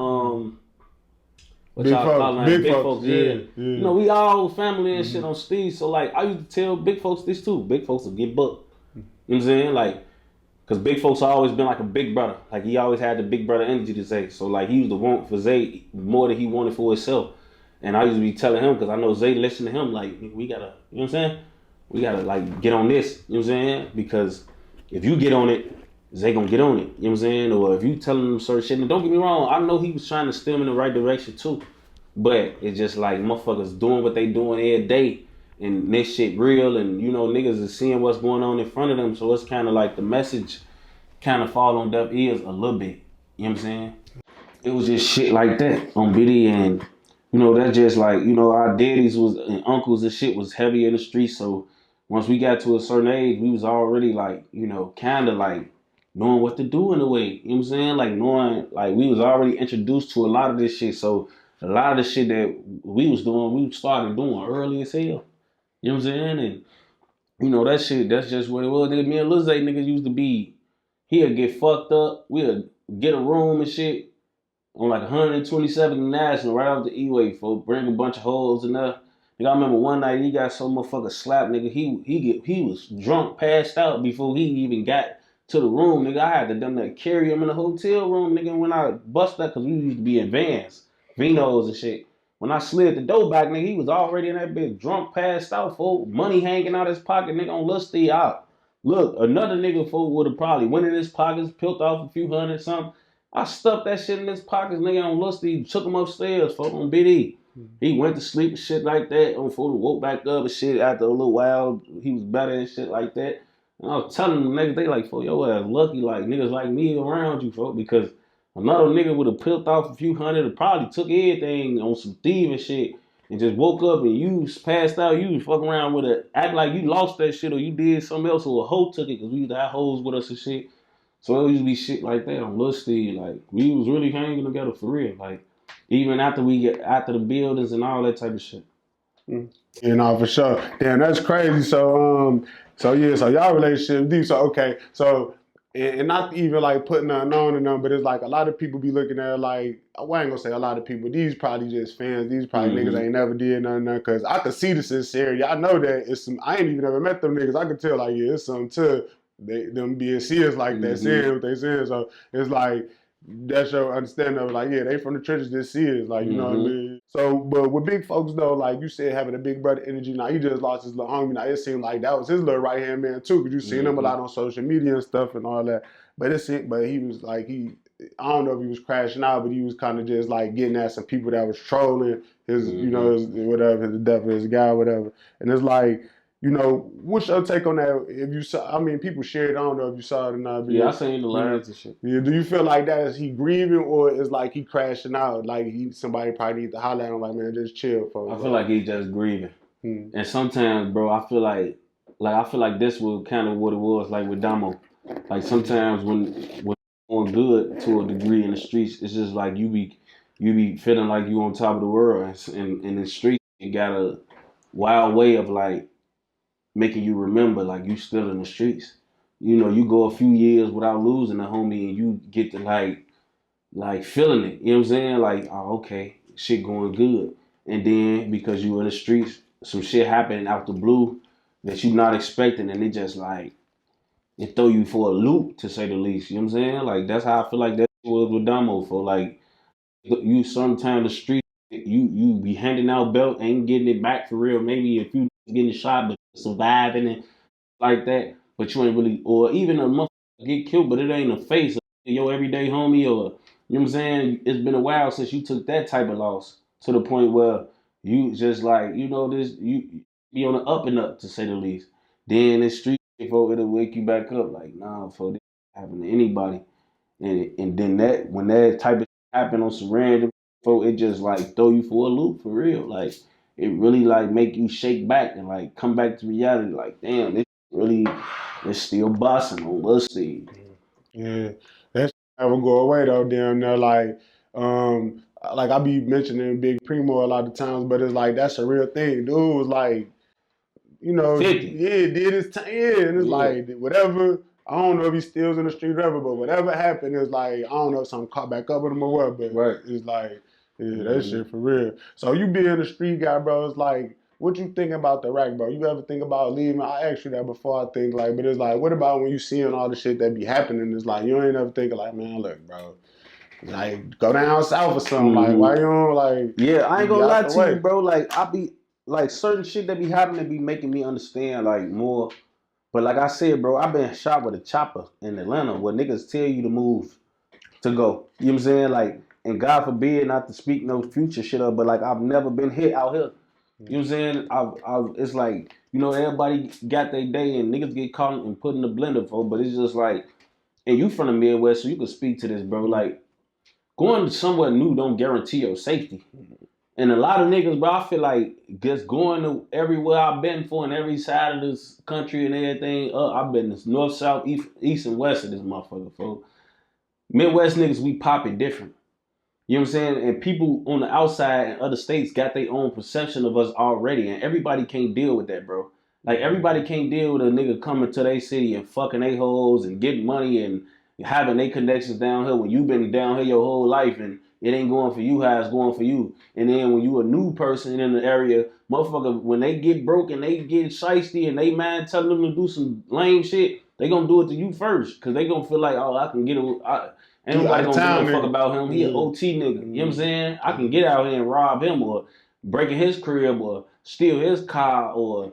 What Big y'all call him? Big folks. Yeah. You know, we all family and shit on Steve. So like, I used to tell big folks this too. Big folks will get booked. You know what I'm saying? Like, cause big folks always been like a big brother. Like he always had the big brother energy to Zay. So like he was the want for Zay more than he wanted for himself. And I used to be telling him, because I know Zay listen to him, like, we gotta, you know what I'm saying? We gotta, like, get on this, you know what I'm saying? Because if you get on it, Zay gonna get on it, you know what I'm saying? Or if you telling him certain shit, and don't get me wrong, I know he was trying to steer him in the right direction too. But it's just like, motherfuckers doing what they doing every day, and this shit real, and, you know, niggas is seeing what's going on in front of them, so it's kind of like the message kind of fall on deaf ears a little bit, you know what I'm saying? It was just shit like that on BD, and you know, that's just like, you know, our daddies and uncles and shit was heavy in the streets. So once we got to a certain age, we was already like, you know, kind of like knowing what to do in a way. You know what I'm saying? Like knowing, like we was already introduced to a lot of this shit. So a lot of the shit that we was doing, we started doing early as hell. You know what I'm saying? And, you know, that shit, that's just what it was. Nigga, me and Lil Zay niggas used to be, he'll get fucked up. We'll get a room and shit on like 127 National, right off the E-way, for bring a bunch of hoes in there. Nigga, I remember one night he got so motherfucking slapped, nigga. He was drunk, passed out before he even got to the room, nigga. I had to them that carry him in the hotel room, nigga. When I bust that, cause we used to be in vans, Vinos and shit. When I slid the door back, nigga, he was already in that bitch, drunk, passed out, fool. Money hanging out his pocket, nigga, on Lusty out. Look, another nigga, fool, would have probably went in his pockets, peeled off a few hundred something. I stuffed that shit in his pockets, nigga, on Lusty, took him upstairs, folk, on BD. He went to sleep and shit like that, on fool, woke back up and shit after a little while. He was better and shit like that. And I was telling them the next day, like, folk, yo ass lucky, like, niggas like me around you, folk, because another nigga would have peeled off a few hundred and probably took everything on some thieving shit and just woke up and you passed out, you was fucking around with it, act like you lost that shit or you did something else or a hoe took it, because we used to have hoes with us and shit. So it used to be shit like that on Lil Steve. Like, we was really hanging together for real. Like, even after we get after the buildings and all that type of shit. You know, for sure. Damn, that's crazy. So yeah, so y'all relationship deep. So okay, so and not even like putting unknown in them, but it's like a lot of people be looking at it like, well, I ain't gonna say a lot of people. These probably just fans. These probably niggas ain't never did nothing. Because I could see the sincerity. I know that it's some. I ain't even ever met them niggas. I could tell like, yeah, it's something to them being serious like that, saying what they saying. So it's like, that's your understanding of like, yeah, they from the trenches, this is like, you know what I mean? So, but with big folks though, like you said, having a big brother energy, now he just lost his little homie. Now it seemed like that was his little right hand man too, because you seen him a lot on social media and stuff and all that. But he was like, I don't know if he was crashing out, but he was kind of just like getting at some people that was trolling his, you know, whatever, the death of his guy, whatever. And it's like, you know, what's your take on that? If you saw, I mean, people shared. I don't know if you saw it or not. Yeah, I seen the lines and shit. Yeah, do you feel like that is he grieving or is like he crashing out? Like somebody probably need to holler at him, like, man, just chill, folks. I feel like he just grieving. And sometimes, bro, I feel like this was kind of what it was like with Damo. Like sometimes when going good to a degree in the streets, it's just like you be feeling like you on top of the world. And in the streets, you got a wild way of like making you remember like you still in the streets. you know, you go a few years without losing a homie and you get to like feeling it. You know what I'm saying? Like, oh, okay, shit going good. And then because you in the streets, some shit happening out the blue that you not expecting, and it just like it throw you for a loop to say the least. You know what I'm saying? Like that's how I feel like that was with Damo for like you sometimes the street you be handing out belt, ain't getting it back for real. Maybe if you getting shot but surviving and like that, but you ain't really, or even a motherfucker get killed, but it ain't a face of your everyday homie, or you know what I'm saying? It's been a while since you took that type of loss to the point where you just like, you know, this you be on the up and up to say the least. Then this street folk it'll wake you back up like, nah, for this happen to anybody, and then that when that type of shit happen on some random folk, it just like throw you for a loop for real, like. It really like make you shake back and like come back to reality. Like, damn, this really is still bossing on Lil Steve. Yeah, that shit never go away though. Damn, they're like I be mentioning Big Primo a lot of times, but it's like that's a real thing. Dude was like, you know, 50. yeah, did his time, yeah, and it's Yeah. like whatever. I don't know if he steals in the street or whatever, but whatever happened is like I don't know if something caught back up with him or what, but Right. it's like that shit for real. So you being a street guy, bro, it's like what you think about the rack, bro? You ever think about leaving? I asked you that before, I think, like, but it's like, what about when you seeing all the shit that be happening? It's like you ain't ever thinking like, man, look, bro, like go down south or something. Like, why you don't like Yeah, I ain't be gonna out lie the to you, way? bro. Like I be like certain shit that be happening be making me understand like more. But like I said, bro, I've been shot with a chopper in Atlanta where niggas tell you to move to go. You know what I'm saying? Like, and God forbid not to speak no future shit up, but like I've never been hit out here. You know what I'm saying? It's like, you know, everybody got their day and niggas get caught and put in the blender for, but it's just like, and you from the Midwest, so you can speak to this, bro. Like, going to somewhere new don't guarantee your safety. And a lot of niggas, bro, I feel like just going to everywhere I've been for in every side of this country and everything, I've been this north, south, east, and west of this motherfucker, folks. Midwest niggas, we pop it different. You know what I'm saying? And people on the outside in other states got their own perception of us already, and everybody can't deal with that, bro. Like everybody can't deal with a nigga coming to their city and fucking a-holes and getting money and having their connections down here when you've been down here your whole life and it ain't going for you how it's going for you. And then when you a new person in the area, motherfucker, when they get broke and they get shiesty and they man telling them to do some lame shit, they gonna do it to you first. Cause they gonna feel like, oh, I can get it. Ain't You out nobody of gonna give town, no fuck nigga. about him. He an OT nigga. You know what I'm saying? I can get out here and rob him or break in his crib or steal his car or,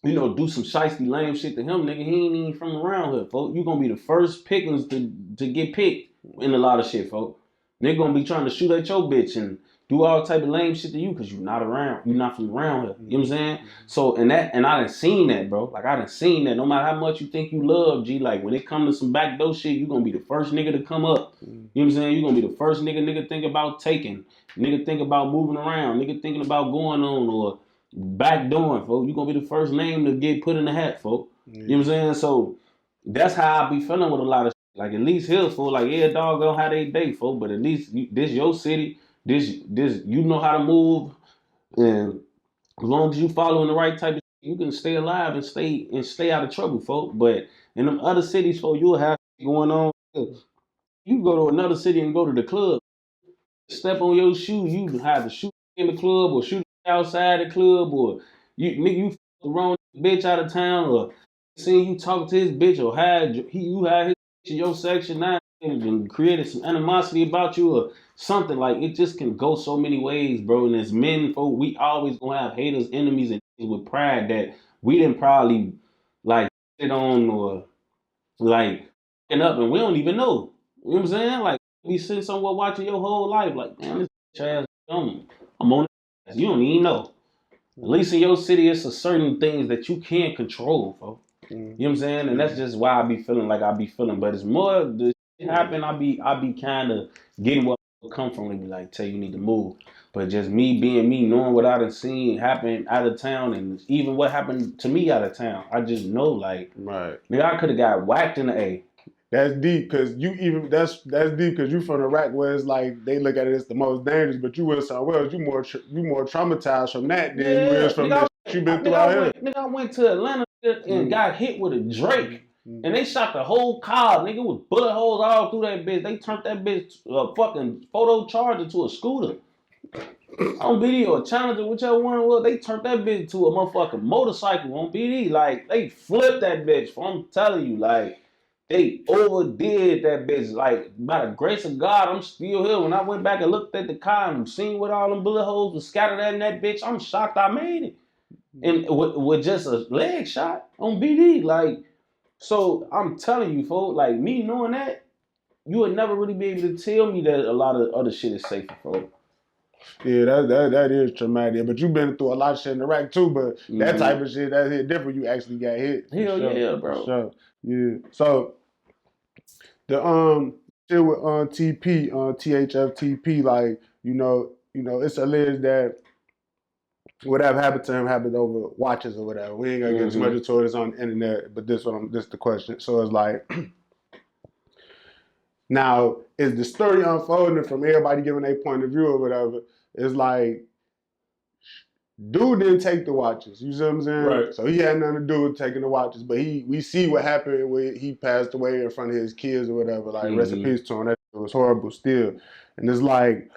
you know, do some shiesty lame shit to him, nigga. He ain't even from around here, folks. You gonna be the first pickings to get picked in a lot of shit, folks. They're gonna be trying to shoot at your bitch and do all type of lame shit to you because you're not around. You're not from around here. You know what I'm saying? So and I done seen that, bro. Like I done seen that. No matter how much you think you love, G, like when it comes to some backdoor shit, you gonna be the first nigga to come up. You know what I'm saying? You gonna be the first nigga think about taking. Nigga think about moving around. Nigga thinking about going on or backdooring, folks. You gonna be the first name to get put in the hat, folks. You know what I'm saying? So that's how I be feeling with a lot of shit. Like at least here, folks, like yeah, dog gonna have their day, folks. But at least this your city. This you know how to move, and as long as you following the right type of shit, you can stay alive and stay out of trouble, folks. But in them other cities, folks, you'll have shit going on. You go to another city and go to the club, step on your shoe, you have to shoot in the club or shoot outside the club or you fuck the wrong bitch out of town or see you talk to his bitch or you had his bitch in your section 9 and created some animosity about you or something. Like it just can go so many ways, bro. And as men, folk, we always gonna have haters, enemies, and with pride that we didn't probably like sit on or like fucking up and we don't even know. You know what I'm saying? Like be sitting somewhere watching your whole life, like, damn, this bitch ass, I'm on it. You don't even know. At least in your city, it's a certain things that you can't control, folks. You know what I'm saying? And that's just why I be feeling like I be feeling. But it's more the shit happen, I be kind of getting what I come from and be like, tell you need to move. But just me being me, knowing what I done seen happen out of town and even what happened to me out of town, I just know like, Right. nigga, I could have got whacked in the A. That's deep because that's deep because you from Iraq where it's like they look at it as the most dangerous, but you were somewhere else. You more traumatized from that than you Yeah, is from the shit you been through out here. I went to Atlanta and got hit with a Drake. And they shot the whole car, nigga, with bullet holes all through that bitch. They turned that bitch fucking photo charger to a scooter. On BD or Challenger, whichever one it was, they turned that bitch to a motherfucking motorcycle on BD. Like, they flipped that bitch. I'm telling you, like, they overdid that bitch. Like, by the grace of God, I'm still here. When I went back and looked at the car and seen what all them bullet holes was scattered in that bitch, I'm shocked I made it. And with just a leg shot on BD. Like, so I'm telling you, folks, like, me knowing that, you would never really be able to tell me that a lot of other shit is safer, folks. Yeah, that is traumatic. But you've been through a lot of shit in Iraq too. But that type of shit, that hit different. You actually got hit. Hell sure, yeah, bro. Sure. Yeah. So the shit with TP, THFTP, like you know, it's alleged that whatever happened to him happened over watches or whatever. We ain't gonna get too much into it. It's on the internet. But this the question. So it's like. Now, is the story unfolding from everybody giving their point of view or whatever? It's like, dude didn't take the watches. You see what I'm saying? Right. So he had nothing to do with taking the watches. But we see what happened when he passed away in front of his kids or whatever. Like, rest in peace to him. That was horrible still. And it's like,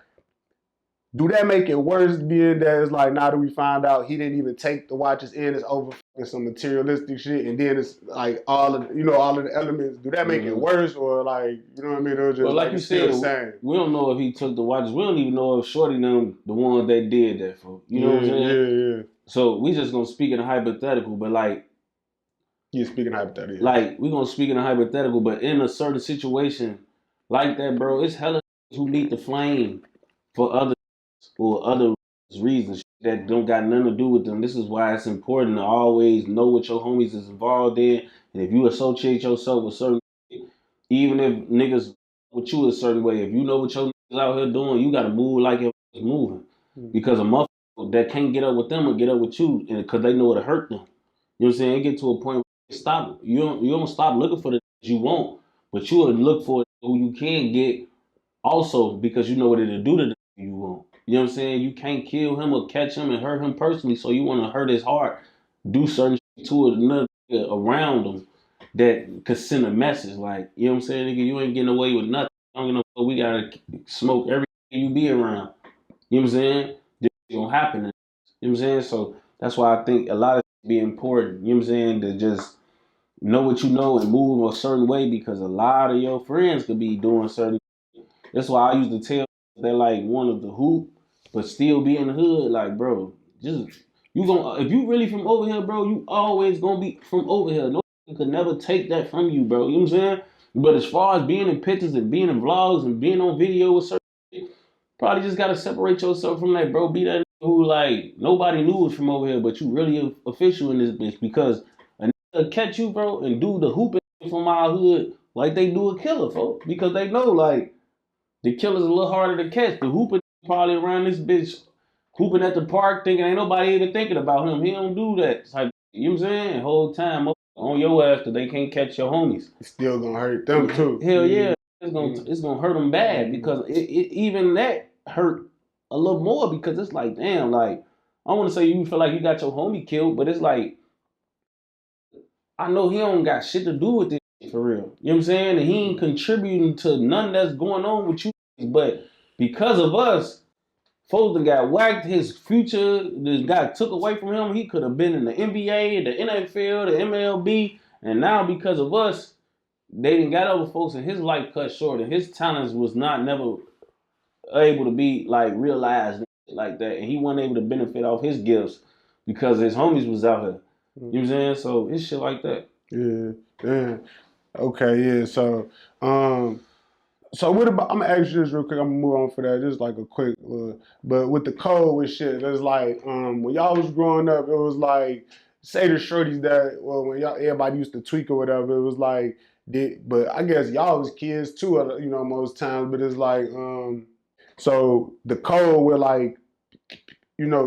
do that make it worse being that it's like now that we find out he didn't even take the watches in, it's over some materialistic shit, and then it's like all of the elements. Do that make it worse or like, you know what I mean? It was just well, like you said, we don't know if he took the watches. We don't even know if Shorty them the ones that did that for. You know what I'm saying? Yeah. So we just gonna speak in a hypothetical, but like you're speaking hypothetical. Like we gonna speak in a hypothetical, but in a certain situation like that, bro, it's hella who need the flame for other or other reasons that don't got nothing to do with them. This is why it's important to always know what your homies is involved in. And if you associate yourself with certain, even if niggas with you a certain way, if you know what your niggas out here doing, you gotta move like you're moving. Because a motherfucker that can't get up with them will get up with you, and because they know it'll hurt them. You know what I'm saying? It get to a point where stop. You don't stop looking for the you want, but you will look for who you can get also because you know what it'll do to the you want. You know what I'm saying? You can't kill him or catch him and hurt him personally, so you want to hurt his heart. Do certain shit to another around him that could send a message. Like, you know what I'm saying, nigga, you ain't getting away with nothing. We gotta smoke everything you be around. You know what I'm saying? This gonna happen. You know what I'm saying? So that's why I think a lot of it be important. You know what I'm saying? To just know what you know and move a certain way because a lot of your friends could be doing certain. That's why I used to tell they like wanted the hoop, but still be in the hood. Like, bro, just you gonna if you really from over here, bro, you always gonna be from over here. No one could never take that from you, bro. You know what I'm saying? But as far as being in pictures and being in vlogs and being on video with certain shit, probably just gotta separate yourself from that, bro. Be that who like nobody knew was from over here, but you really official in this bitch because a nigga catch you, bro, and do the hooping from our hood like they do a killer, folks, because they know like. The killer's a little harder to catch. The hooper probably around this bitch hooping at the park thinking ain't nobody even thinking about him. He don't do that type. You know what I'm saying? The whole time on your ass because they can't catch your homies. It's still gonna hurt them too. Hell yeah. It's gonna hurt them bad because it even that hurt a little more because it's like, damn, like, I want to say you feel like you got your homie killed, but it's like, I know he don't got shit to do with this. For real. You know what I'm saying? And he ain't contributing to none that's going on with you. But because of us, folks that got whacked, his future just got took away from him. He could have been in the NBA, the NFL, the MLB. And now because of us, they didn't got other folks and his life cut short. And his talents was not never able to be like realized like that. And he wasn't able to benefit off his gifts because his homies was out here. You know what I'm saying? So it's shit like that. Yeah. Damn. Okay, yeah. So what about? I'm gonna ask you this real quick. I'm gonna move on for that. Just like a quick, but with the code with shit, it's like when y'all was growing up, it was like say the shorties that when y'all everybody used to tweak or whatever, it was like but I guess y'all was kids too, most times. But it's like so the code with like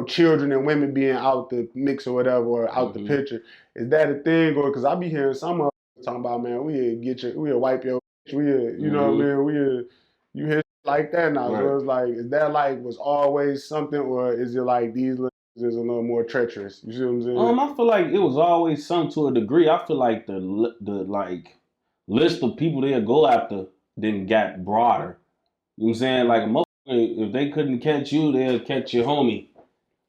children and women being out the mix or whatever or out the picture, is that a thing? Or because I be hearing some of talking about, man, we'll wipe your you know what I mean, you hear like that now. Right. So it's like, is that like was always something or is it like these little is a little more treacherous. You see what I'm saying? I feel like it was always some to a degree. I feel like the like list of people they'll go after then got broader. You know what I'm saying? Like a motherfucker, if they couldn't catch you, they'll catch your homie.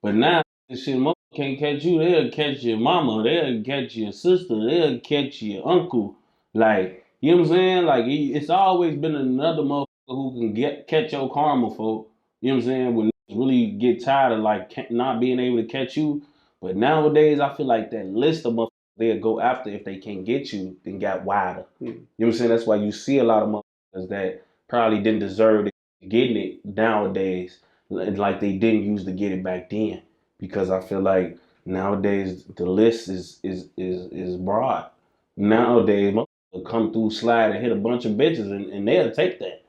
But now, this shit, motherfucker can't catch you, they'll catch your mama, they'll catch your sister, they'll catch your uncle. Like, you know what I'm saying? Like, it's always been another motherfucker who can catch your karma, folk. You know what I'm saying? When niggas really get tired of, like, not being able to catch you. But nowadays, I feel like that list of motherfuckers they'll go after if they can't get you, then got wider. You know what I'm saying? That's why you see a lot of motherfuckers that probably didn't deserve getting it nowadays like they didn't used to get it back then. Because I feel like nowadays the list is broad. Nowadays, motherfuckers come through, slide, and hit a bunch of bitches, and they'll take that.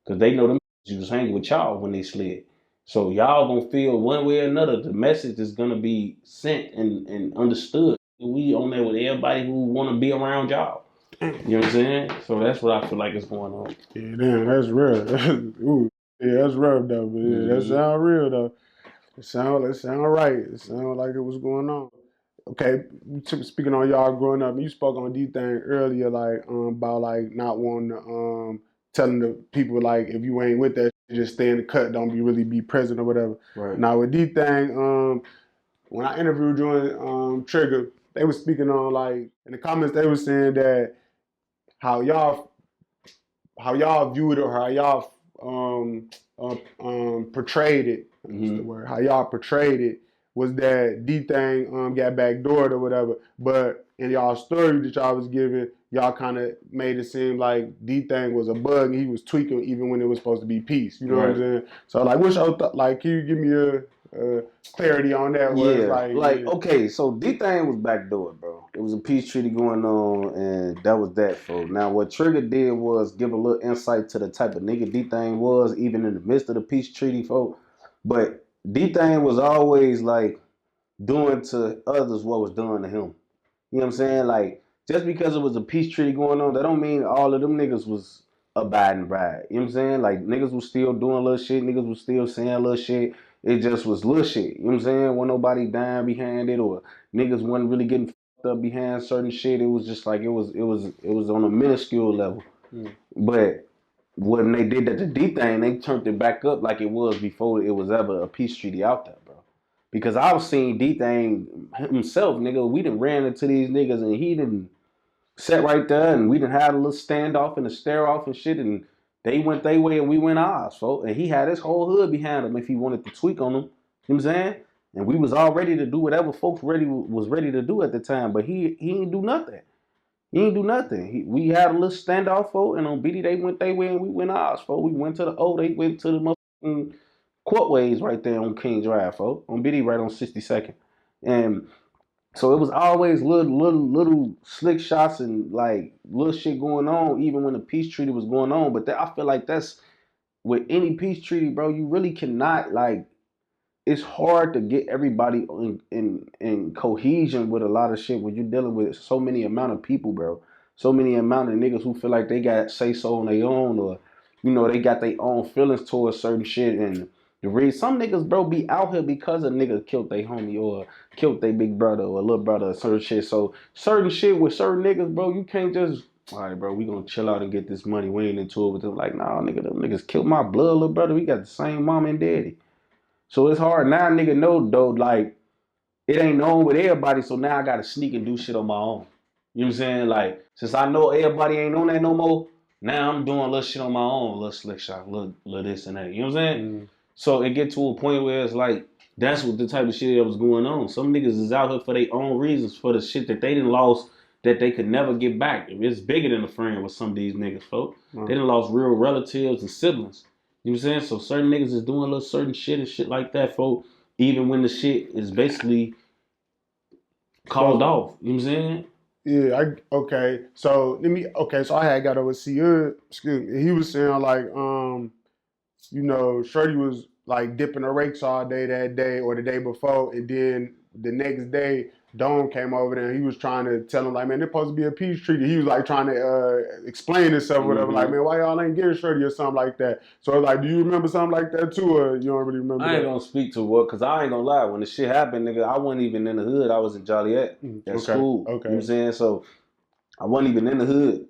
Because they know them bitches was hanging with y'all when they slid. So y'all gonna feel one way or another, the message is gonna be sent and understood. We on there with everybody who wanna be around y'all. You know what I'm saying? So that's what I feel like is going on. Yeah, damn, that's real. Ooh, yeah, that's rough though, but yeah, that sound real though. It sound right. It sound like it was going on. Okay, speaking on y'all growing up, you spoke on D thing earlier, like about like not wanting to telling the people like if you ain't with that, just stay in the cut, don't really be present or whatever. Right. Now with D thing, when I interviewed you and Trigger, they were speaking on like in the comments they were saying that how y'all viewed it or how y'all portrayed it. What's the word? How y'all portrayed it was that D thing got backdoored or whatever. But in y'all story that y'all was giving, y'all kind of made it seem like D thing was a bug and he was tweaking even when it was supposed to be peace. You know what I'm saying? So like, what's your like? Can you give me a clarity on that? Yeah, okay, so D thing was backdoor, bro. It was a peace treaty going on, and that was that, folks. Now, what Trigger did was give a little insight to the type of nigga D thing was, even in the midst of the peace treaty, folks. But D thing was always like doing to others what was done to him. You know what I'm saying? Like, just because it was a peace treaty going on, that don't mean all of them niggas was abiding by it. You know what I'm saying? Like, niggas was still doing little shit. Niggas was still saying little shit. It just was little shit. You know what I'm saying? Wasn't nobody dying behind it, or niggas wasn't really getting fucked up behind certain shit. It was just like, it was on a minuscule level. But when they did that to D thing, they turned it back up like it was before it was ever a peace treaty out there, bro. Because I was seeing D thing himself, nigga. We done ran into these niggas and he didn't sat right there and we done had a little standoff and a stare off and shit, and they went their way and we went ours, folks. And he had his whole hood behind him if he wanted to tweak on them. You know what I'm saying? And we was all ready to do whatever folks was ready to do at the time, but he ain't do nothing. He ain't do nothing. We had a little standoff, folks, and on BD they went their way and we went ours, folks. We went to the they went to the motherfucking courtways right there on King Drive, folks. On BD right on 62nd. And so it was always little slick shots and like little shit going on, even when the peace treaty was going on. But I feel like that's with any peace treaty, bro. You really cannot like. It's hard to get everybody in cohesion with a lot of shit when you're dealing with so many amount of people, bro. So many amount of niggas who feel like they got say so on their own, or they got their own feelings towards certain shit. And the reason some niggas, bro, be out here because a nigga killed their homie or killed their big brother or little brother or certain shit. So certain shit with certain niggas, bro, you can't just, all right, bro, we gonna chill out and get this money. We ain't into it with them. Like, nah, nigga, them niggas killed my blood, little brother. We got the same mom and daddy. So it's hard now, nigga, know though, like, it ain't known with everybody, so now I gotta sneak and do shit on my own. You know what I'm saying? Like, since I know everybody ain't on that no more, now I'm doing a little shit on my own, little slick shot, little this and that. You know what I'm saying? So it get to a point where it's like, that's what the type of shit that was going on. Some niggas is out here for their own reasons, for the shit that they done lost that they could never get back. It's bigger than a friend with some of these niggas, folks. They done lost real relatives and siblings. You know what I'm saying? So certain niggas is doing a little certain shit and shit like that, folks, even when the shit is basically called off. You know what I'm saying? Yeah, okay. So so I had got over Seud, excuse me. He was saying like, Shorty was like dipping her rakes all day that day or the day before, and then the next day Dome came over there and he was trying to tell him, like, man, they're supposed to be a peace treaty. He was like trying to explain himself or whatever, like, man, why y'all ain't getting shorty or something like that. So like, do you remember something like that too, or you don't really remember? I ain't gonna speak to what, cause I ain't gonna lie. When the shit happened, nigga, I wasn't even in the hood. I was in Joliet at school. Okay. You know what I'm saying? So I wasn't even in the hood.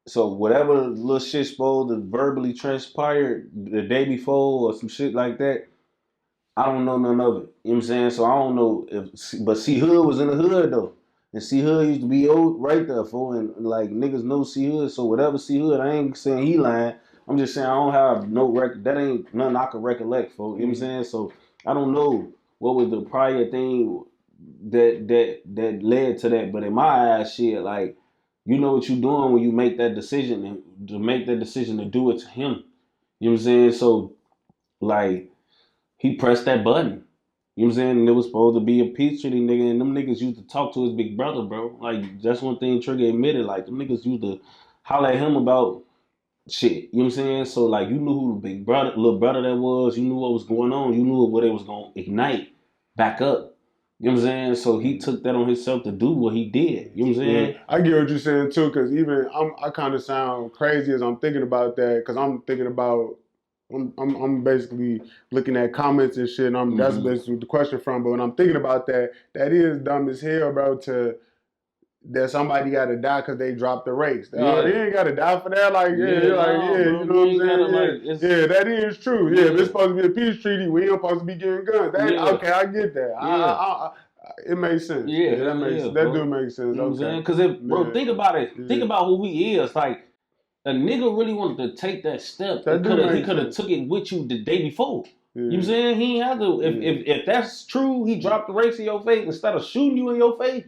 So whatever little shit supposed to verbally transpired the day before or some shit like that, I don't know none of it. You know what I'm saying? So I don't know if, but C Hood was in the hood though. And C Hood used to be old right there, fool. And like niggas know C Hood. So whatever C Hood, I ain't saying he lying. I'm just saying I don't have no record. That ain't nothing I can recollect, fool. You know what I'm saying? So I don't know what was the prior thing that led to that. But in my eyes, shit, like, you know what you're doing when you make that decision and to make that decision to do it to him. You know what I'm saying? So like he pressed that button. You know what I'm saying? And it was supposed to be a peace treaty, nigga. And them niggas used to talk to his big brother, bro. Like, that's one thing Trigger admitted. Like, them niggas used to holler at him about shit. You know what I'm saying? So, like, you knew who the big brother, little brother that was. You knew what was going on. You knew what it was going to ignite back up. You know what I'm saying? So, he took that on himself to do what he did. You know what I'm saying? Yeah, I get what you're saying, too, because even I kind of sound crazy as I'm thinking about that, because I'm thinking about I'm basically looking at comments and shit, and that's basically the question from. But when I'm thinking about that, that is dumb as hell, bro. That somebody got to die because they dropped the race. They ain't got to die for that. Like, you know what I'm saying? That is true. Yeah, if it's supposed to be a peace treaty, we ain't supposed to be getting guns. Okay, I get that. It makes sense. Yeah, that do make sense. You know what I'm saying? Because bro, think about it. Think about who he is. Like, a nigga really wanted to take that step. He could have took it with you the day before. Yeah. You know what I'm saying? He ain't have to. If that's true, he dropped the race in your face instead of shooting you in your face.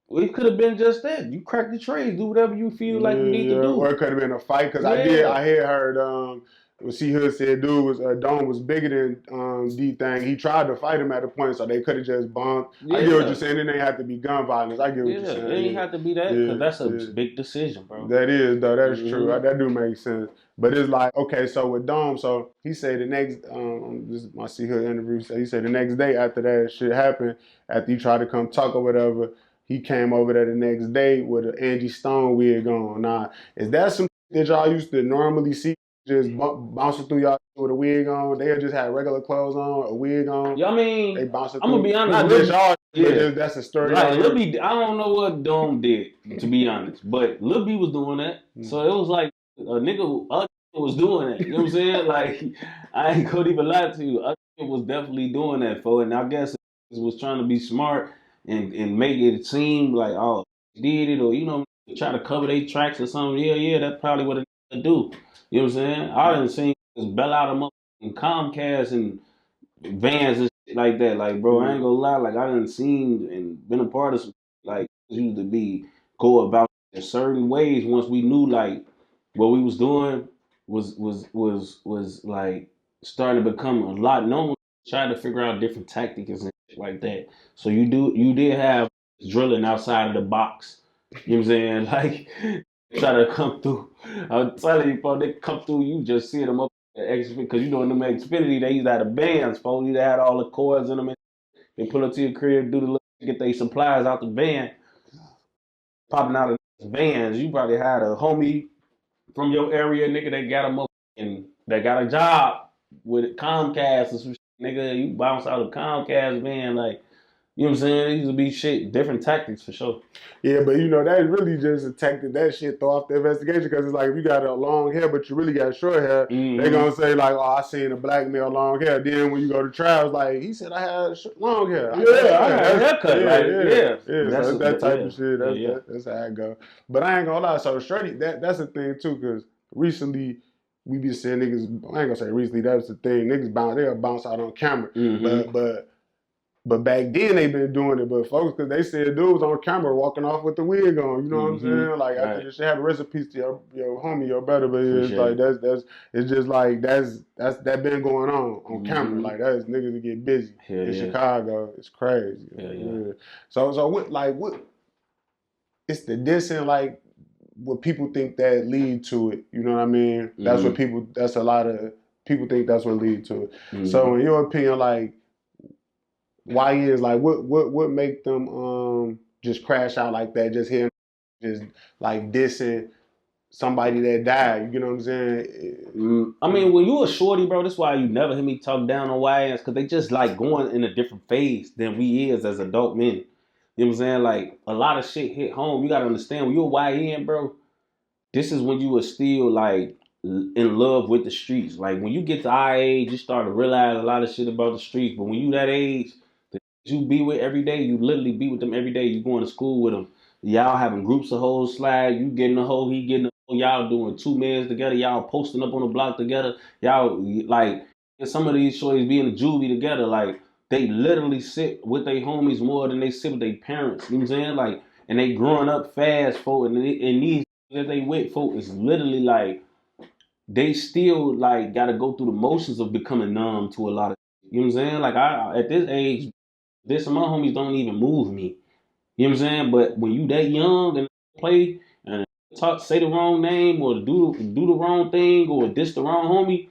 Well, it could have been just that. You crack the trays, do whatever you feel like you need to do. Or it could have been a fight, because I had heard when C Hood said Dome was bigger than D-Thang. He tried to fight him at a point, so they could have just bumped. I get what you're saying. It ain't have to be gun violence. I get what you're saying. It ain't have to be that, because that's a big decision, bro. That is, though. That's true. That do make sense. But it's like, okay, so with Dome, so he said the next, this is my C Hood interview, so he said the next day after that shit happened, after he tried to come talk or whatever, he came over there the next day with an Angie Stone wig on. Now, is that some that y'all used to normally see just bouncing through y'all with a wig on? They just had regular clothes on, a wig on. Yeah, I mean, they bouncing I'm through. gonna be honest. Not just y'all, but that's a story. Like, Lil B, I don't know what Dome did, to be honest, but Lil B was doing that. So it was like a nigga was doing that. You know what I'm saying? Like, I ain't gonna even lie to you. A nigga was definitely doing that for it. And I guess it was trying to be smart and make it seem like, oh, did it, or, you know, try to cover their tracks or something. Yeah, that's probably what it do. You know what I'm saying? I done seen bell out them up in Comcast and vans and shit like that. Like, bro, I ain't gonna lie. Like, I done seen and been a part of some, like, used to go about in certain ways once we knew, like, what we was doing was like starting to become a lot known. Trying to figure out different tactics and shit like that. So you did have drilling outside of the box. You know what I'm saying? Like, try to come through. I'm telling you, bro, they come through, you just see them up because you know in them Xfinity, they used to have the bands, folks. They had all the cords in them. They pull up to your crib, get their supplies out the van, popping out of the vans. You probably had a homie from your area, nigga, that got them up and that got a job with Comcast or some shit. Nigga, you bounce out of Comcast van, like, you know what I'm saying? It used to be shit, different tactics for sure. Yeah, but you know, that really just a tactic, that shit throw off the investigation, because it's like, if you got a long hair, but you really got short hair, they gonna say like, oh, I seen a black male long hair. Then when you go to trial, it's like, he said I had long hair. I had a haircut. So that type of shit, that's how I go. But I ain't gonna lie, so Shorty, that's the thing too, because recently, we be seeing niggas, I ain't gonna say recently, that's the thing, niggas they'll bounce out on camera. But back then they been doing it, but folks, because they said dude was on camera walking off with the wig on, you know what I'm saying? Like, after this shit, have recipes to your homie, your brother, but it's like, it's just like, that been going on camera. Like, that's niggas that get busy in Chicago. It's crazy. So what, it's the dissing, like, what people think that lead to it, you know what I mean? That's what that's a lot of people think that's what lead to it. So in your opinion, like, YNs, like what make them just crash out like that? Just hearing, just like dissing somebody that died. You know what I'm saying? I mean, when you a shorty, bro, that's why you never hear me talk down on YNs, because they just like going in a different phase than we is as adult men. You know what I'm saying? Like, a lot of shit hit home. You gotta understand, when you're a YN, bro, this is when you were still like in love with the streets. Like, when you get to our age, you start to realize a lot of shit about the streets. But when you that age, the you be with every day, you literally be with them every day. You going to school with them. Y'all having groups of hoes slide. You getting a hoe, he getting a hoe. Y'all doing 2 mans together. Y'all posting up on the block together. Y'all like, and some of these shorties be in the juvie together. Like, they literally sit with their homies more than they sit with their parents. You know what I'm saying? Like, and they growing up fast, folk. And these that they with, folk, is literally like, they still like gotta go through the motions of becoming numb to a lot of. You know what I'm saying? Like, I at this age, this my homies don't even move me. You know what I'm saying? But when you that young and play and say the wrong name or do the wrong thing or diss the wrong homie,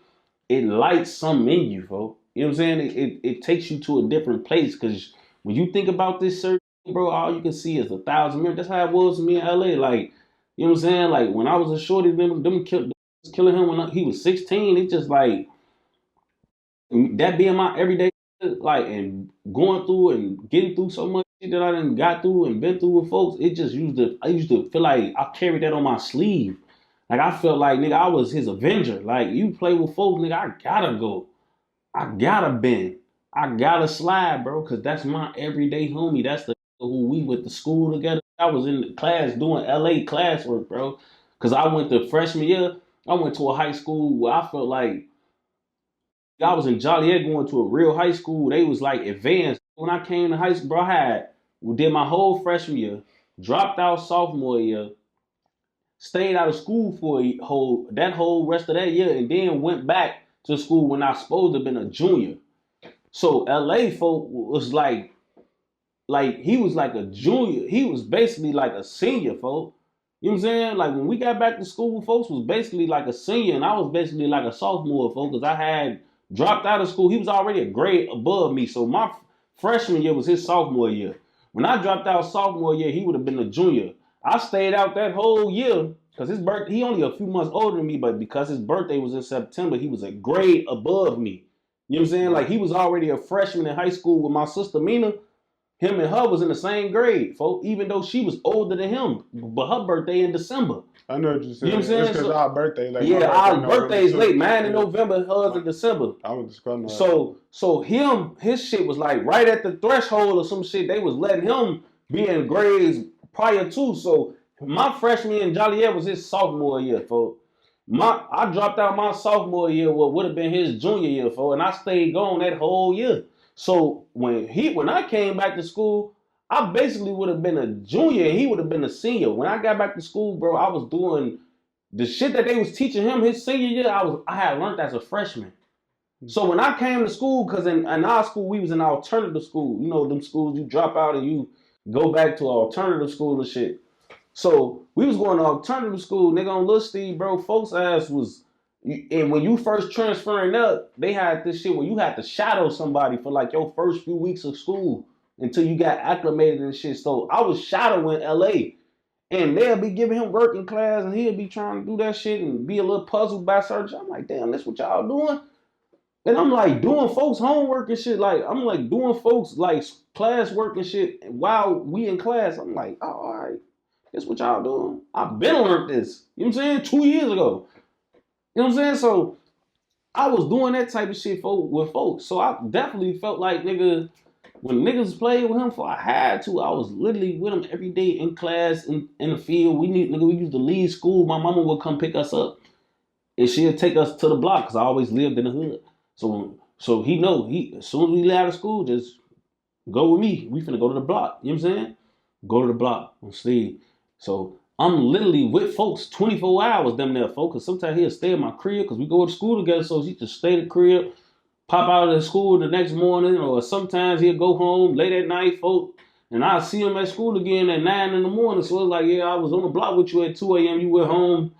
it lights something in you, folks. You know what I'm saying? It takes you to a different place, because when you think about this certain, bro, all you can see is 1,000 mirrors. That's how it was for me in LA. Like, you know what I'm saying? Like, when I was a shorty, them killing him when he was 16. It just like that being my everyday, like, and going through and getting through so much shit that I done got through and been through with folks. It just I used to feel like I carried that on my sleeve. Like, I felt like, nigga, I was his avenger. Like, you play with folks, nigga, I gotta go. I gotta bend. I gotta slide, bro, because that's my everyday homie. That's the who we went to school together. I was in the class doing LA classwork, bro. Because I went to freshman year, I went to a high school where I felt like I was in Joliet going to a real high school. They was like advanced. When I came to high school, bro, did my whole freshman year, dropped out sophomore year, stayed out of school for that whole rest of that year, and then went back to school when I was supposed to have been a junior. So LA folk was like he was like a junior. He was basically like a senior, folk. You know what I'm saying? Like, when we got back to school, folks was basically like a senior, and I was basically like a sophomore, folks, because I had dropped out of school. He was already a grade above me, so my freshman year was his sophomore year. When I dropped out sophomore year, he would have been a junior. I stayed out that whole year because his birthday, he only a few months older than me, but because his birthday was in September, he was a grade above me. You know what I'm saying? Like, he was already a freshman in high school with my sister Mina. Him and her was in the same grade, folks, even though she was older than him. But her birthday in December. I know what you're saying. You know what I'm saying? It's because our birthday, like, yeah, our birthday's too. late. Mine in November, hers in December. I was discussing that. So his shit was like right at the threshold of some shit. They was letting him be in grades prior to. So my freshman in Joliet was his sophomore year, folks. I dropped out my sophomore year, what would have been his junior year, folks, and I stayed gone that whole year. So when I came back to school, I basically would have been a junior and he would have been a senior. When I got back to school, bro, I was doing the shit that they was teaching him his senior year. I had learned as a freshman. So when I came to school, because in our school, we was in alternative school. You know, them schools you drop out and you go back to alternative school and shit. So we was going to alternative school, nigga, on Lil Steve, bro. Folks' ass was, and when you first transferring up, they had this shit where you had to shadow somebody for like your first few weeks of school until you got acclimated and shit. So I was shadowing LA, and they'll be giving him work in class, and he'll be trying to do that shit and be a little puzzled by search. I'm like, damn, that's what y'all doing? And I'm like doing folks' homework and shit. Like, I'm like doing folks like class work and shit while we in class. I'm like, oh, all right, that's what y'all doing. I've been learned this. You know what I'm saying? 2 years ago. You know what I'm saying? So I was doing that type of shit with folks. So I definitely felt like, nigga, when niggas played with him, for I had to. I was literally with him every day in class, in the field. We used to leave school. My mama would come pick us up, and she'd take us to the block because I always lived in the hood. So he know, as soon as we leave out of school, just go with me. We finna go to the block. You know what I'm saying? Go to the block on Steve. So I'm literally with folks 24 hours them there, folks. Cause sometimes he'll stay at my crib because we go to school together. So he just stay at the crib, pop out of the school the next morning, or sometimes he'll go home late at night, folks. And I'll see him at school again at 9 in the morning. So it's like, yeah, I was on the block with you at 2 a.m. You went home.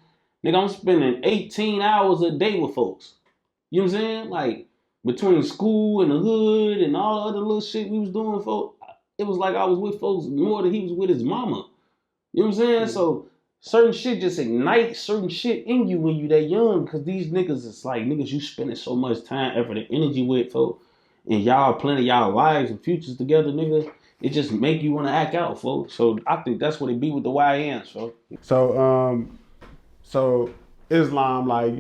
Nigga, I'm spending 18 hours a day with folks. You know what I'm saying? Like, between school and the hood and all the other little shit we was doing, folks, it was like I was with folks more than he was with his mama. You know what I'm saying? Mm-hmm. So certain shit just ignites certain shit in you when you that young, because these niggas, it's like niggas you spending so much time, effort, and energy with, folks, and y'all planning y'all lives and futures together, nigga. It just make you want to act out, folks. So I think that's what it be with the YNs, folks. So Islam, like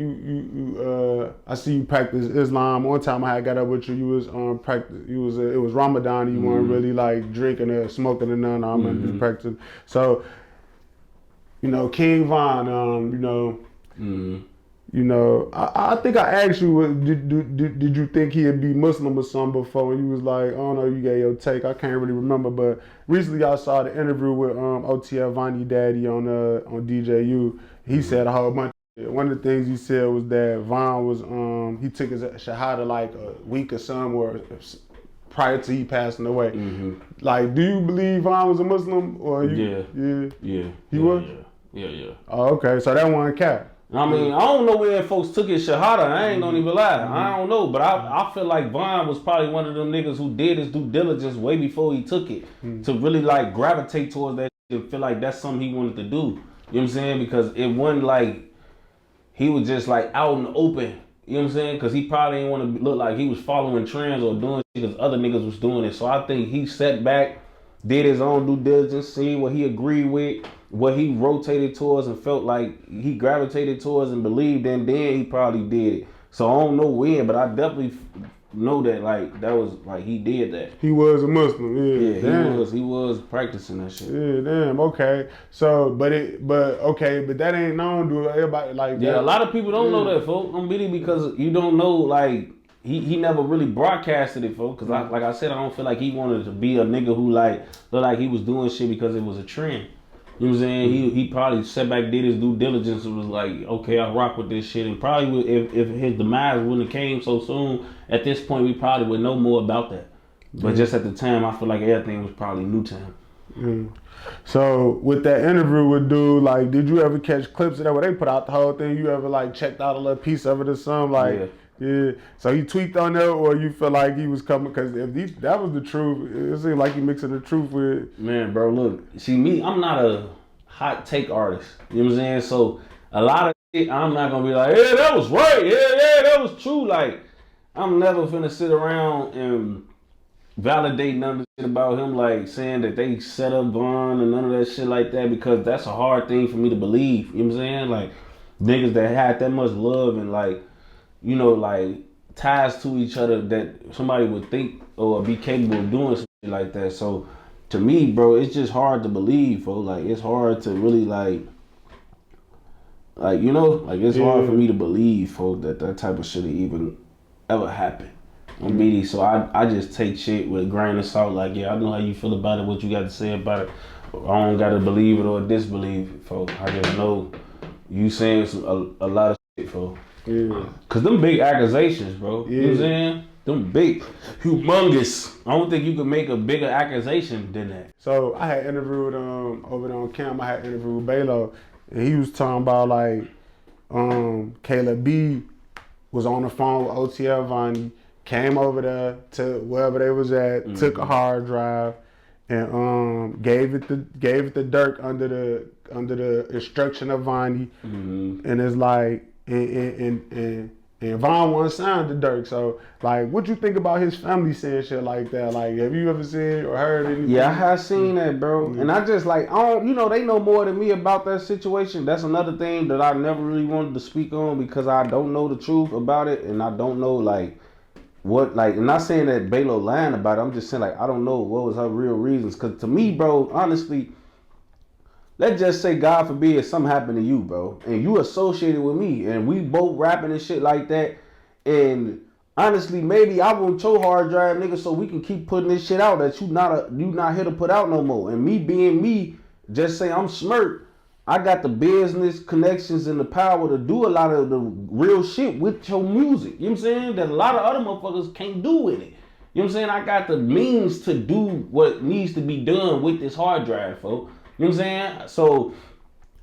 I see you practice Islam. One time I had got up with you, you was practice. You was it was Ramadan. You weren't really like drinking or smoking or nothing. I remember you practicing. So, you know, King Von, I think I asked you, did you think he'd be Muslim or something before? And you was like, I don't know, you gave your take. I can't really remember, but recently I saw the interview with OTL Vonnie Daddy on DJU. He said a whole bunch of shit. One of the things he said was that Von was, he took his shahada like a week or something, or prior to he passing away. Mm-hmm. Like, do you believe Von was a Muslim? Or you, yeah. He was? Yeah. Oh, okay, so that one cap. I mean, I don't know where folks took his shahada. I ain't gonna even lie. I don't know, but I feel like Von was probably one of them niggas who did his due diligence way before he took it to really like gravitate towards that shit and feel like that's something he wanted to do. You know what I'm saying? Because it wasn't like he was just like out in the open. You know what I'm saying? Because he probably didn't want to look like he was following trends or doing shit because other niggas was doing it. So I think he sat back, did his own due diligence, see what he agreed with, what he rotated towards and felt like he gravitated towards and believed in, then he probably did it. So I don't know when, but I definitely know that like that was like he did that. He was a Muslim, yeah. He was practicing that shit. Yeah, damn, okay. So but that ain't known to everybody like that. Yeah, a lot of people don't know that, folks. I'm really because you don't know like he never really broadcasted it, folks. Cause like I said, I don't feel like he wanted to be a nigga who like looked like he was doing shit because it was a trend. You know what I'm saying? He probably sat back, did his due diligence, and was like, okay, I rock with this shit. And probably if his demise wouldn't have came so soon, at this point, we probably would know more about that. But just at the time, I feel like everything was probably Newtown. So with that interview with dude, like, did you ever catch clips of that where they put out the whole thing? You ever like checked out a little piece of it or something? Like, yeah. So he tweaked on that, or you feel like he was coming? Because if that was the truth, it seemed like he mixing the truth with. Man, bro, look, see me, I'm not a hot take artist. You know what I'm saying? So a lot of shit, I'm not gonna be like, yeah, that was right. Yeah, that was true. Like, I'm never finna sit around and validate none of the shit about him, like saying that they set up Von and none of that shit like that, because that's a hard thing for me to believe. You know what I'm saying? Like, niggas that had that much love and like, you know, like ties to each other that somebody would think or be capable of doing something like that. So to me, bro, it's just hard to believe, bro. Like, it's hard to really like you know, like it's hard for me to believe, folks, that type of shit even ever happened on BD. So I just take shit with a grain of salt. Like, yeah, I know how you feel about it, what you got to say about it. I don't got to believe it or disbelieve it, folks. I just know you saying a lot of shit, folks. Yeah. Cause them big accusations, bro. You know what I'm saying? Them big, humongous. I don't think you could make a bigger accusation than that. So I had interviewed over there on cam. I had interviewed Balo, and he was talking about like Caleb B was on the phone with OTL Vonnie, came over there to wherever they was at, took a hard drive, and gave it to Dirk under the instruction of Vonnie, and it's like. And Von wasn't signed to Dirk, so like, what you think about his family saying shit like that? Like, have you ever seen or heard anything? Yeah, I have seen that, bro. And I just like, I don't, you know, they know more than me about that situation. That's another thing that I never really wanted to speak on because I don't know the truth about it, and I don't know like what like. I'm not saying that Balo lying about it. I'm just saying like I don't know what was her real reasons. Cause to me, bro, honestly. Let's just say, God forbid, something happened to you, bro, and you associated with me, and we both rapping and shit like that, and honestly, maybe I want your hard drive, nigga, so we can keep putting this shit out that you not here to put out no more. And me being me, just say I'm Smirk, I got the business connections and the power to do a lot of the real shit with your music. You know what I'm saying? That a lot of other motherfuckers can't do with it. You know what I'm saying? I got the means to do what needs to be done with this hard drive, folks. You know what I'm saying? So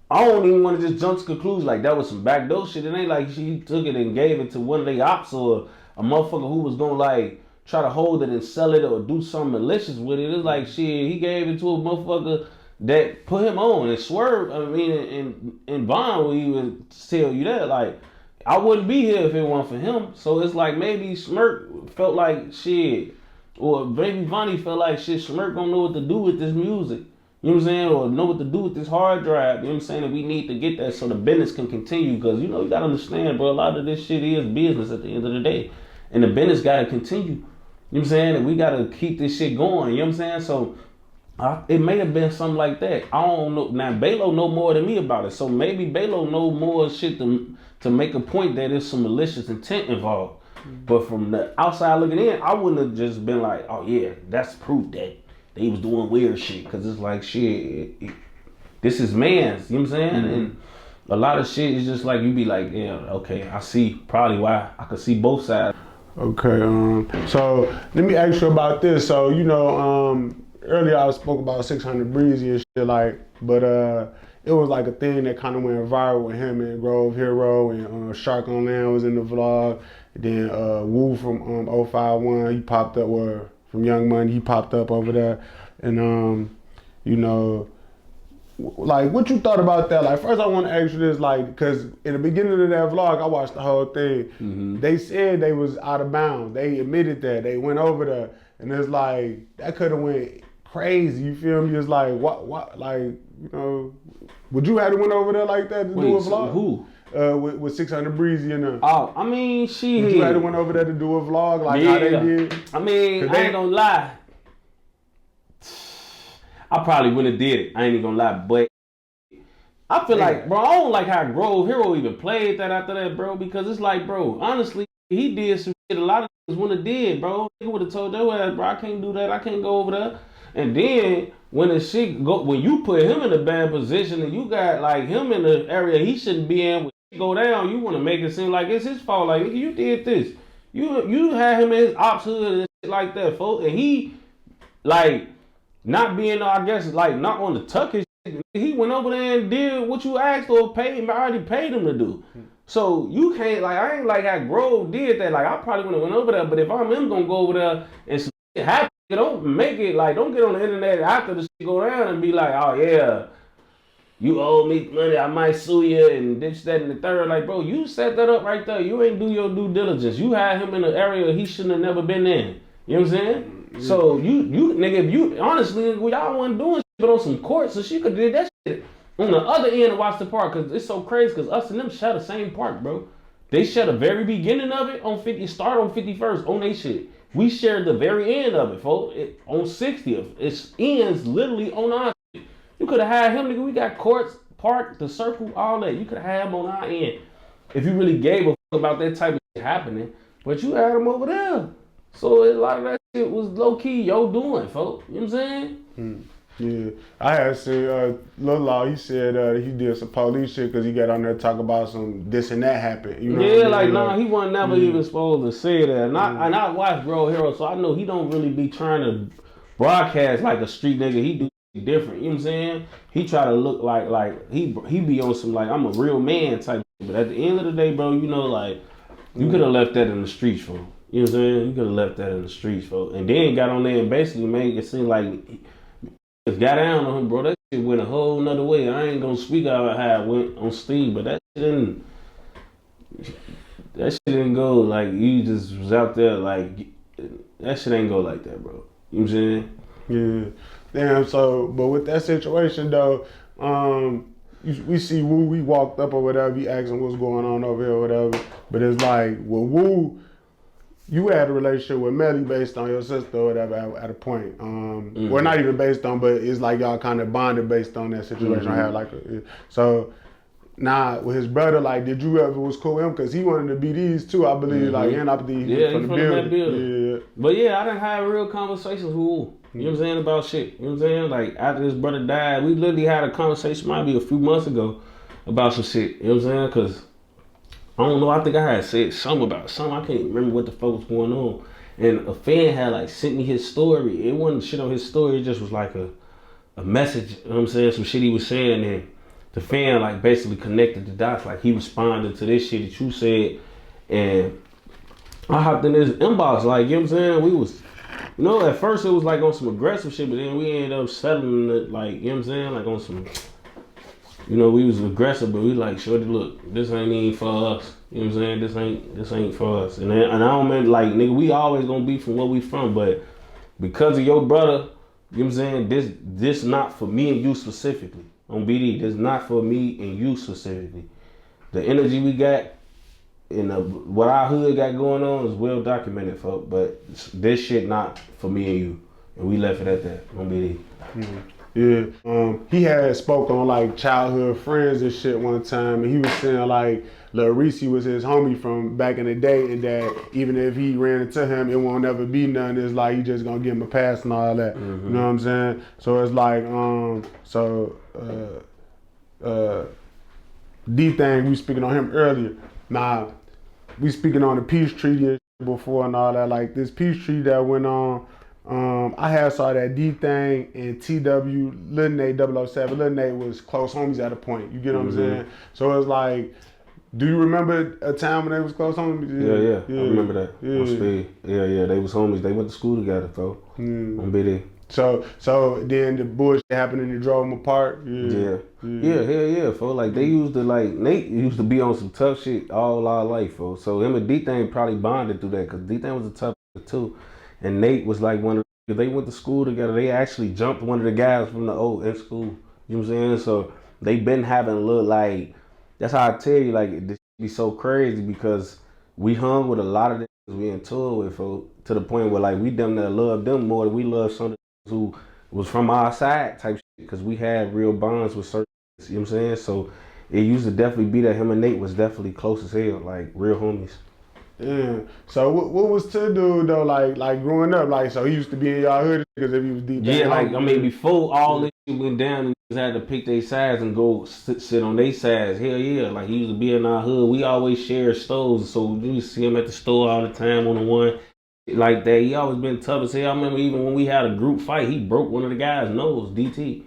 I don't even want to just jump to conclusions like that was some backdoor shit. It ain't like she took it and gave it to one of their ops or a motherfucker who was gonna like try to hold it and sell it or do something malicious with it. It's like shit, he gave it to a motherfucker that put him on and Swerve. I mean, and Vaughn will even tell you that. Like, I wouldn't be here if it weren't for him. So it's like maybe Smirk felt like shit, or maybe Vonnie felt like shit. Smirk don't know what to do with this music. You know what I'm saying? Or know what to do with this hard drive. You know what I'm saying? And we need to get that so the business can continue. Because, you know, you got to understand, bro, a lot of this shit is business at the end of the day. And the business got to continue. You know what I'm saying? And we got to keep this shit going. You know what I'm saying? So it may have been something like that. I don't know. Now, Balo know more than me about it. So maybe Balo know more shit to make a point that there's some malicious intent involved. But from the outside looking in, I wouldn't have just been like, oh, yeah, that's proof that they was doing weird shit. Because it's like, shit, this is man's. You know what I'm saying? Mm-hmm. And a lot of shit is just like, you be like, yeah, okay, I see probably why. I could see both sides. Okay, so let me ask you about this. So, you know, earlier I spoke about 600 Breezy and shit, like, but it was like a thing that kind of went viral with him and Grove Hero, and Shark on Land was in the vlog. Then Woo from 051, he popped up, or from Young Money, he popped up over there. And you know, like, what you thought about that? Like, first I want to ask you this, like, because in the beginning of that vlog, I watched the whole thing. Mm-hmm. They said they was out of bounds. They admitted that. They went over there. And it's like, that could have went crazy. You feel me? It's like, what, like, you know, would you have to went over there like that to do a vlog? So who? With 600 Breezy in there. Oh, I mean, Would you have to went over there to do a vlog like how they did? I mean, I ain't gonna lie. I probably wouldn't have did it. I ain't even gonna lie, but I feel like, bro, I don't like how Grove Hero even played that after that, bro, because it's like, bro, honestly, he did some shit a lot of niggas wouldn't have did, bro. He would have told their ass, bro, I can't do that, I can't go over there. And then when the shit go, when you put him in a bad position and you got like him in the area he shouldn't be in, when shit go down, you want to make it seem like it's his fault. Like, you did this, you had him in his ops hood and shit like that, folks, and he like not being, I guess, like not on the tuck his shit. He went over there and did what you asked or paid him. I already paid him to do. So you can't, like, I ain't like how Grove did that. Like, I probably would have went over there, but if I'm him gonna go over there and some shit happen, don't make it like, don't get on the internet after the shit go down and be like, oh yeah, you owe me money, I might sue you and this, that, and the third. Like, bro, you set that up right there. You ain't do your due diligence. You had him in an area he shouldn't have never been in. You know what I'm saying? Mm-hmm. So you nigga, if you honestly, y'all wasn't doing shit but on some court, so she could did that shit on the other end of Watson Park, because it's so crazy, because us and them share the same park, bro. They share the very beginning of it on 50, start on 51st on they shit. We shared the very end of it, folks, on 60th. It ends literally on our shit. You could have had him, nigga. We got courts, park, the circle, all that. You could have had him on our end if you really gave a fuck about that type of shit happening. But you had him over there. So a lot of that shit was low-key yo doing, folks. You know what I'm saying? Yeah, I had seen Lil Law. He said he did some police shit because he got on there talking about some this and that happened. You know? Yeah, like nah, he wasn't never even supposed to say that. And I watched Grove Hero, so I know he don't really be trying to broadcast like a street nigga. He do different. You know what I'm saying? He try to look like he be on some like I'm a real man type. But at the end of the day, bro, you know, like you could have left that in the streets, folks. You know what I'm saying? You could have left that in the streets, folks. And then got on there and basically made it seem like it got down on him, bro. That shit went a whole nother way. I ain't gonna speak out how it went on Steve, but that shit didn't go like you just was out there like that shit ain't go like that, bro. You know what I'm saying? Yeah. Damn, so but with that situation though, we see Woo, we walked up or whatever, he asking what's going on over here or whatever. But it's like, well, Woo, you had a relationship with Melly based on your sister or whatever at a point. Well, not even based on, but it's like y'all kind of bonded based on that situation. I had so now with his brother, like, did you ever was cool with him? Because he wanted to be these too, I believe, like, and I believe from the building. Yeah. But yeah, I done had real conversations with Woo. You know what I'm saying, about shit. You know what I'm saying? Like, after his brother died, we literally had a conversation, might be a few months ago, about some shit. You know what I'm saying? Because I don't know, I think I had said something about something. I can't even remember what the fuck was going on. And a fan had like sent me his story. It wasn't shit on his story, it just was like a message, you know what I'm saying, some shit he was saying, and the fan like basically connected the dots, like he responded to this shit that you said, and I hopped in this inbox, like, you know what I'm saying? We was, you know, at first it was like on some aggressive shit, but then we ended up settling it, like, you know what I'm saying? Like on some, you know, we was aggressive, but we like, shorty, look, this ain't even for us. You know what I'm saying? This ain't for us. And I don't mean like, nigga, we always gonna be from where we from, but because of your brother, you know what I'm saying? This not for me and you specifically. On BD, this not for me and you specifically. The energy we got and what our hood got going on is well documented, folks. But this shit not for me and you, and we left it at that. On BD. Mm-hmm. Yeah, he had spoke on like childhood friends and shit one time, and he was saying like Lil Reese was his homie from back in the day, and that even if he ran into him, it won't ever be none. It's like he just gonna give him a pass and all that. Mm-hmm. You know what I'm saying? So it's like, D thang, we speaking on him earlier. Now, we speaking on the peace treaty and shit before and all that. Like this peace treaty that went on. I had saw that D thang and TW Lil Nate 007. Lil Nate was close homies at a point. You get what I'm saying? So it's like, do you remember a time when they was close homies? Yeah. I remember that. Yeah. They was homies. They went to school together, bro. On BD. So then the bullshit happened and it drove them apart. Yeah, fo. Like they used to Nate used to be on some tough shit all our life, fo. So him and D thang probably bonded through that because D thang was a tough too. And Nate was like one of they went to school together. They actually jumped one of the guys from the old in school. You know what I'm saying? So they been having a little like, that's how I tell you, like this be so crazy because we hung with a lot of them we in tour with, to the point where like we damn near love them more than we love some of the who was from our side type shit because we had real bonds with certain, you know what I'm saying? So it used to definitely be that him and Nate was definitely close as hell, like real homies. Yeah. So what was to do though? Like growing up, like so he used to be in y'all hood because if he was deep. Yeah, like I mean, before all this shit went down and he had to pick their sides and go sit on their sides. Hell yeah, like he used to be in our hood. We always shared stores, so you see him at the store all the time on the one like that. He always been tough as hell. I remember even when we had a group fight, he broke one of the guys' nose. DT, you know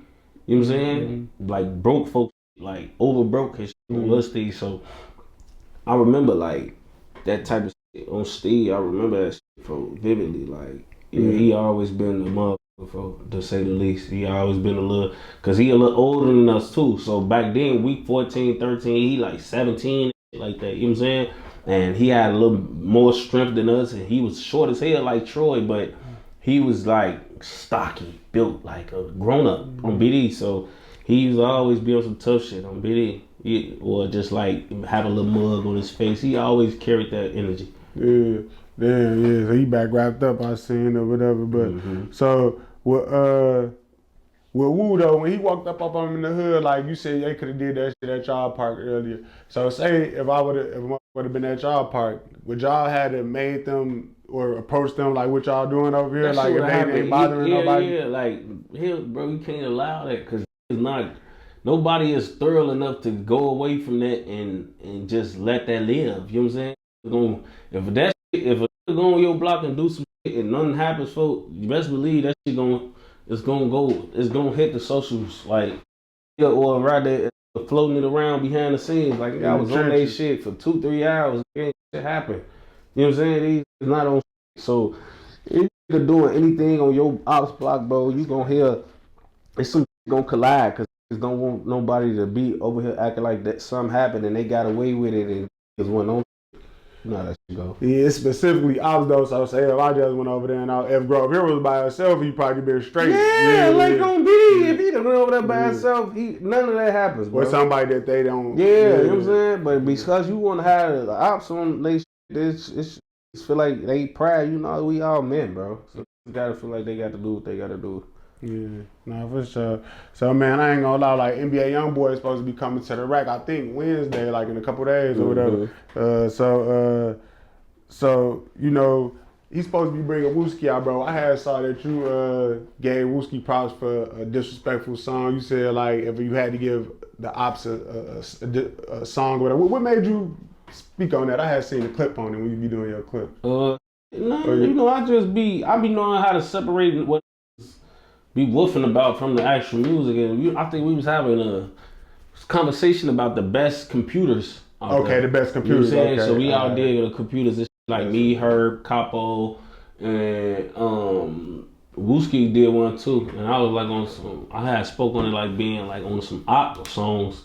what I'm saying? Like broke folks, like over broke his shit. So I remember like that type of shit on Steve. I remember that shit vividly. Like he always been a motherfucker, to say the least. He always been a little, cause he a little older than us too. So back then, we 14, 13, he like 17, like that. You know what I'm saying? And he had a little more strength than us, and he was short as hell like Troy, but he was like stocky, built like a grown up on BD. So he used to always be on some tough shit on BD. Or just like have a little mug on his face. He always carried that energy. Yeah. So he back wrapped up, I seen or whatever. But so with Wu though, when he walked up on him in the hood, like you said, they could have did that shit at y'all park earlier. So say if I would have been at y'all park, would y'all had to made them or approach them like what y'all doing over here? That like if they ain't bothering nobody? Yeah, like here, bro, you can't allow that because it's not. Nobody is thorough enough to go away from that and just let that live. You know what I'm saying? If a nigga go on your block and do some shit and nothing happens, folks, you best believe that shit it's gonna hit the socials like, or rather floating it around behind the scenes. Like I was on that shit for 2-3 hours. Shit happened. You know what I'm saying? These is not on shit. So if you're doing anything on your ops block, bro, you gonna hear it's some shit gonna collide because don't want nobody to be over here acting like that something happened and they got away with it and just went on. You know how that shit go. Yeah, it's specifically ops though, so say if I just went over there and if Grove here was by herself, he probably been straight. Yeah, like on BD. If he done went over there by himself, none of that happens, bro. Or somebody that they don't. Yeah, you know what I'm saying? But because you want to have the ops on they shit, it's feel like they pride, you know, we all men, bro. So you gotta feel like they got to do what they gotta do. Yeah, no, for sure. So, man, I ain't gonna lie, like, NBA YoungBoy is supposed to be coming to the rack, I think, Wednesday, like, in a couple days or whatever. So, you know, he's supposed to be bringing Wooski out, bro. I had saw that you gave Wooski props for a disrespectful song. You said, like, if you had to give the ops a song or whatever. What made you speak on that? I had seen a clip on it when you be doing your clip. You know, I be knowing how to separate what be woofing about from the actual music, and I think we was having a conversation about the best computers. Okay, the best computers. You know what I'm saying? Okay, so we out there with the computers and like me, her, Capo, and Wooski did one too. And I was like on some. I had spoke on it like being like on some op songs.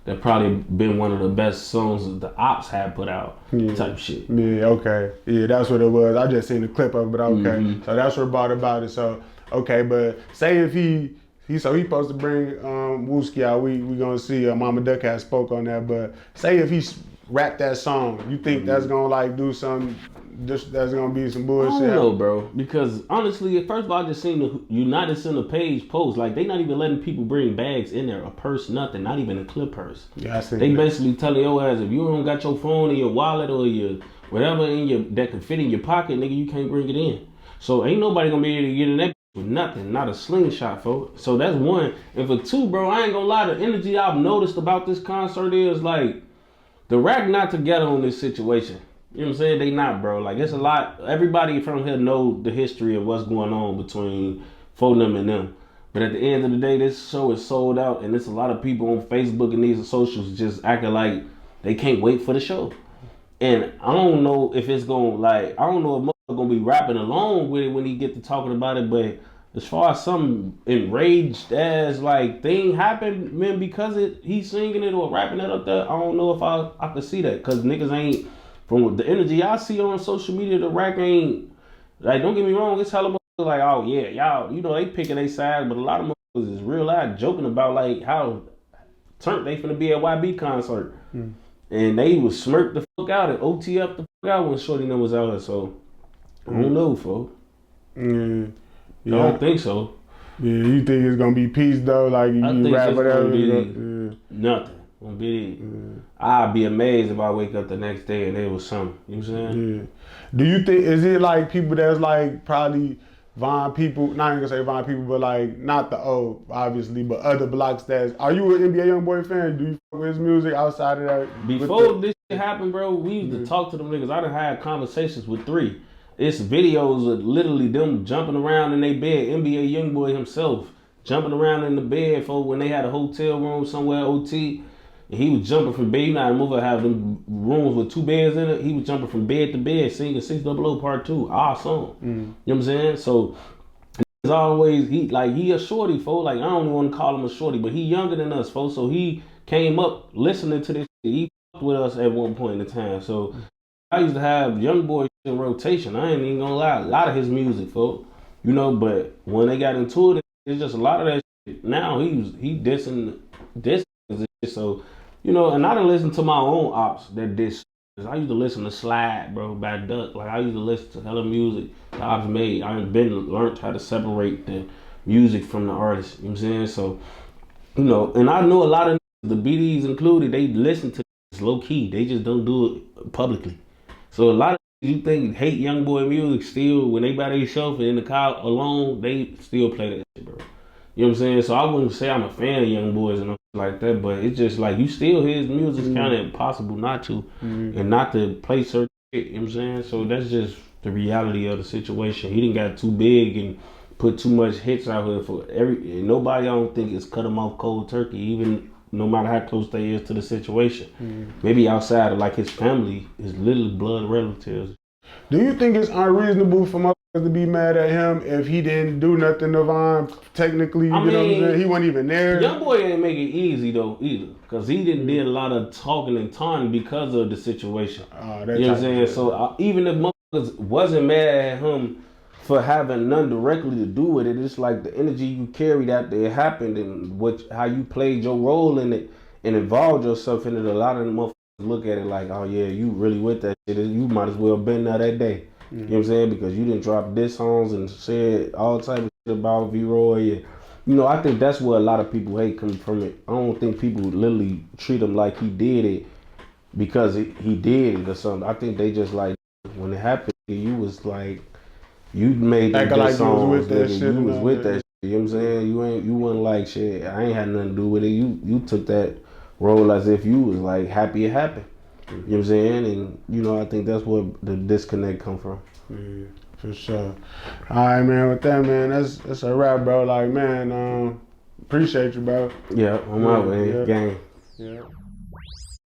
That probably been one of the best songs that the Ops had put out, type shit. Yeah, okay. Yeah, that's what it was. I just seen the clip of it, but okay. So that's what brought about it. So, okay, but say if he supposed to bring Wooski out, we gonna see Mama Duck has spoke on that, but say if he rap that song, you think that's gonna like do something, just that's gonna be some bullshit? I don't know, bro, because honestly, first of all, I just seen the United Center page post, like they not even letting people bring bags in there, a purse, nothing, not even a clip purse. Yeah, I see. They basically telling your ass, if you don't got your phone or your wallet or your whatever in your that can fit in your pocket, nigga, you can't bring it in. So ain't nobody gonna be able to get in that with nothing, not a slingshot, folks. So that's one. And for two, bro, I ain't gonna lie, the energy I've noticed about this concert is like the rap not together on this situation. You know what I'm saying? They not, bro. Like, it's a lot. Everybody from here know the history of what's going on between them and them. But at the end of the day, this show is sold out, and there's a lot of people on Facebook and these socials just acting like they can't wait for the show. And I don't know if it's going to, like, I don't know if motherfucker going to be rapping along with it when he get to talking about it, but as far as some enraged as, like, thing happened, man, because he's singing it or rapping it up there, I don't know if I could see that, because niggas ain't. From the energy I see on social media, the rack ain't, like, don't get me wrong, it's hella motherfuckers like, oh yeah, y'all, you know, they picking their sides, but a lot of motherfuckers is real loud joking about like how turned they finna be at YB concert. And they was smirked the fuck out and OT up the fuck out when Shorty was out there, so I don't know, folks. Yeah. I don't think so. Yeah, you think it's gonna be peace though? Like you rap whatever? Nothing. Gonna be, I'd be amazed if I wake up the next day and there was something. You know what I'm saying? Yeah. Do you think, is it like people that's like probably Vine people, not even gonna say Vine people, but like not the old, obviously, but other blocks are you an NBA YoungBoy fan? Do you fuck with his music outside of that? Before this shit happened, bro, we used to talk to them niggas. I done had conversations with 3. It's videos of literally them jumping around in their bed, NBA YoungBoy himself, jumping around in the bed for when they had a hotel room somewhere, OT. And he was jumping from bed. You know how mother have them rooms with 2 beds in it. He was jumping from bed to bed, singing 600 Part 2, our song. You know what I'm saying? So it's always he a shorty, folks. Like, I don't want to call him a shorty, but he younger than us, folks. So he came up listening to this shit. He fucked with us at one point in time. So I used to have YoungBoy in rotation. I ain't even gonna lie, a lot of his music, folks. You know, but when they got into it, it's just a lot of that shit. Now he dissing this. So, you know, and I done listen to my own ops that diss. I used to listen to Slide, bro, by Duck. Like, I used to listen to hella music that Ops made. I learned how to separate the music from the artist. You know what I'm saying? So, you know, and I know a lot of the BDs included, they listen to this low key. They just don't do it publicly. So a lot of you think hate YoungBoy music still, when they by themselves and in the car alone, they still play that shit, bro. You know what I'm saying? So I wouldn't say I'm a fan of YoungBoys and like that, but it's just like you still hear his music. It's kind of impossible not to, and not to play certain shit. You know what I'm saying? So that's just the reality of the situation. He didn't got too big and put too much hits out here for and nobody I don't think is cut him off cold turkey, even no matter how close they is to the situation. Maybe outside of like his family, his little blood relatives. Do you think it's unreasonable for motherfuckers to be mad at him if he didn't do nothing to Vine? Technically, you know what I'm saying? He wasn't even there. YoungBoy didn't make it easy though either, because he didn't did a lot of talking and taunting because of the situation. You know what I'm saying? So even if motherfuckers wasn't mad at him for having none directly to do with it, it's like the energy you carried out there happened and how you played your role in it and involved yourself in it. A lot of them motherfuckers look at it like, oh yeah, you really with that shit. You might as well been there that day. You know what I'm saying? Because you didn't drop diss songs and said all type of shit about V-Roy. And, you know, I think that's where a lot of people hate coming from it. I don't think people literally treat him like he did it because he did it or something. I think they just like, when it happened, you was like, you made the diss songs. You was with that shit. You know what I'm saying? You wasn't like, shit, I ain't had nothing to do with it. You took that role as if you was like happy it happened. You know what I'm saying? And you know, I think that's where the disconnect come from. Yeah, for sure. Alright, man, with that, man, that's a wrap, bro. Like, man, appreciate you, bro. Yeah, on my way, gang. Yeah.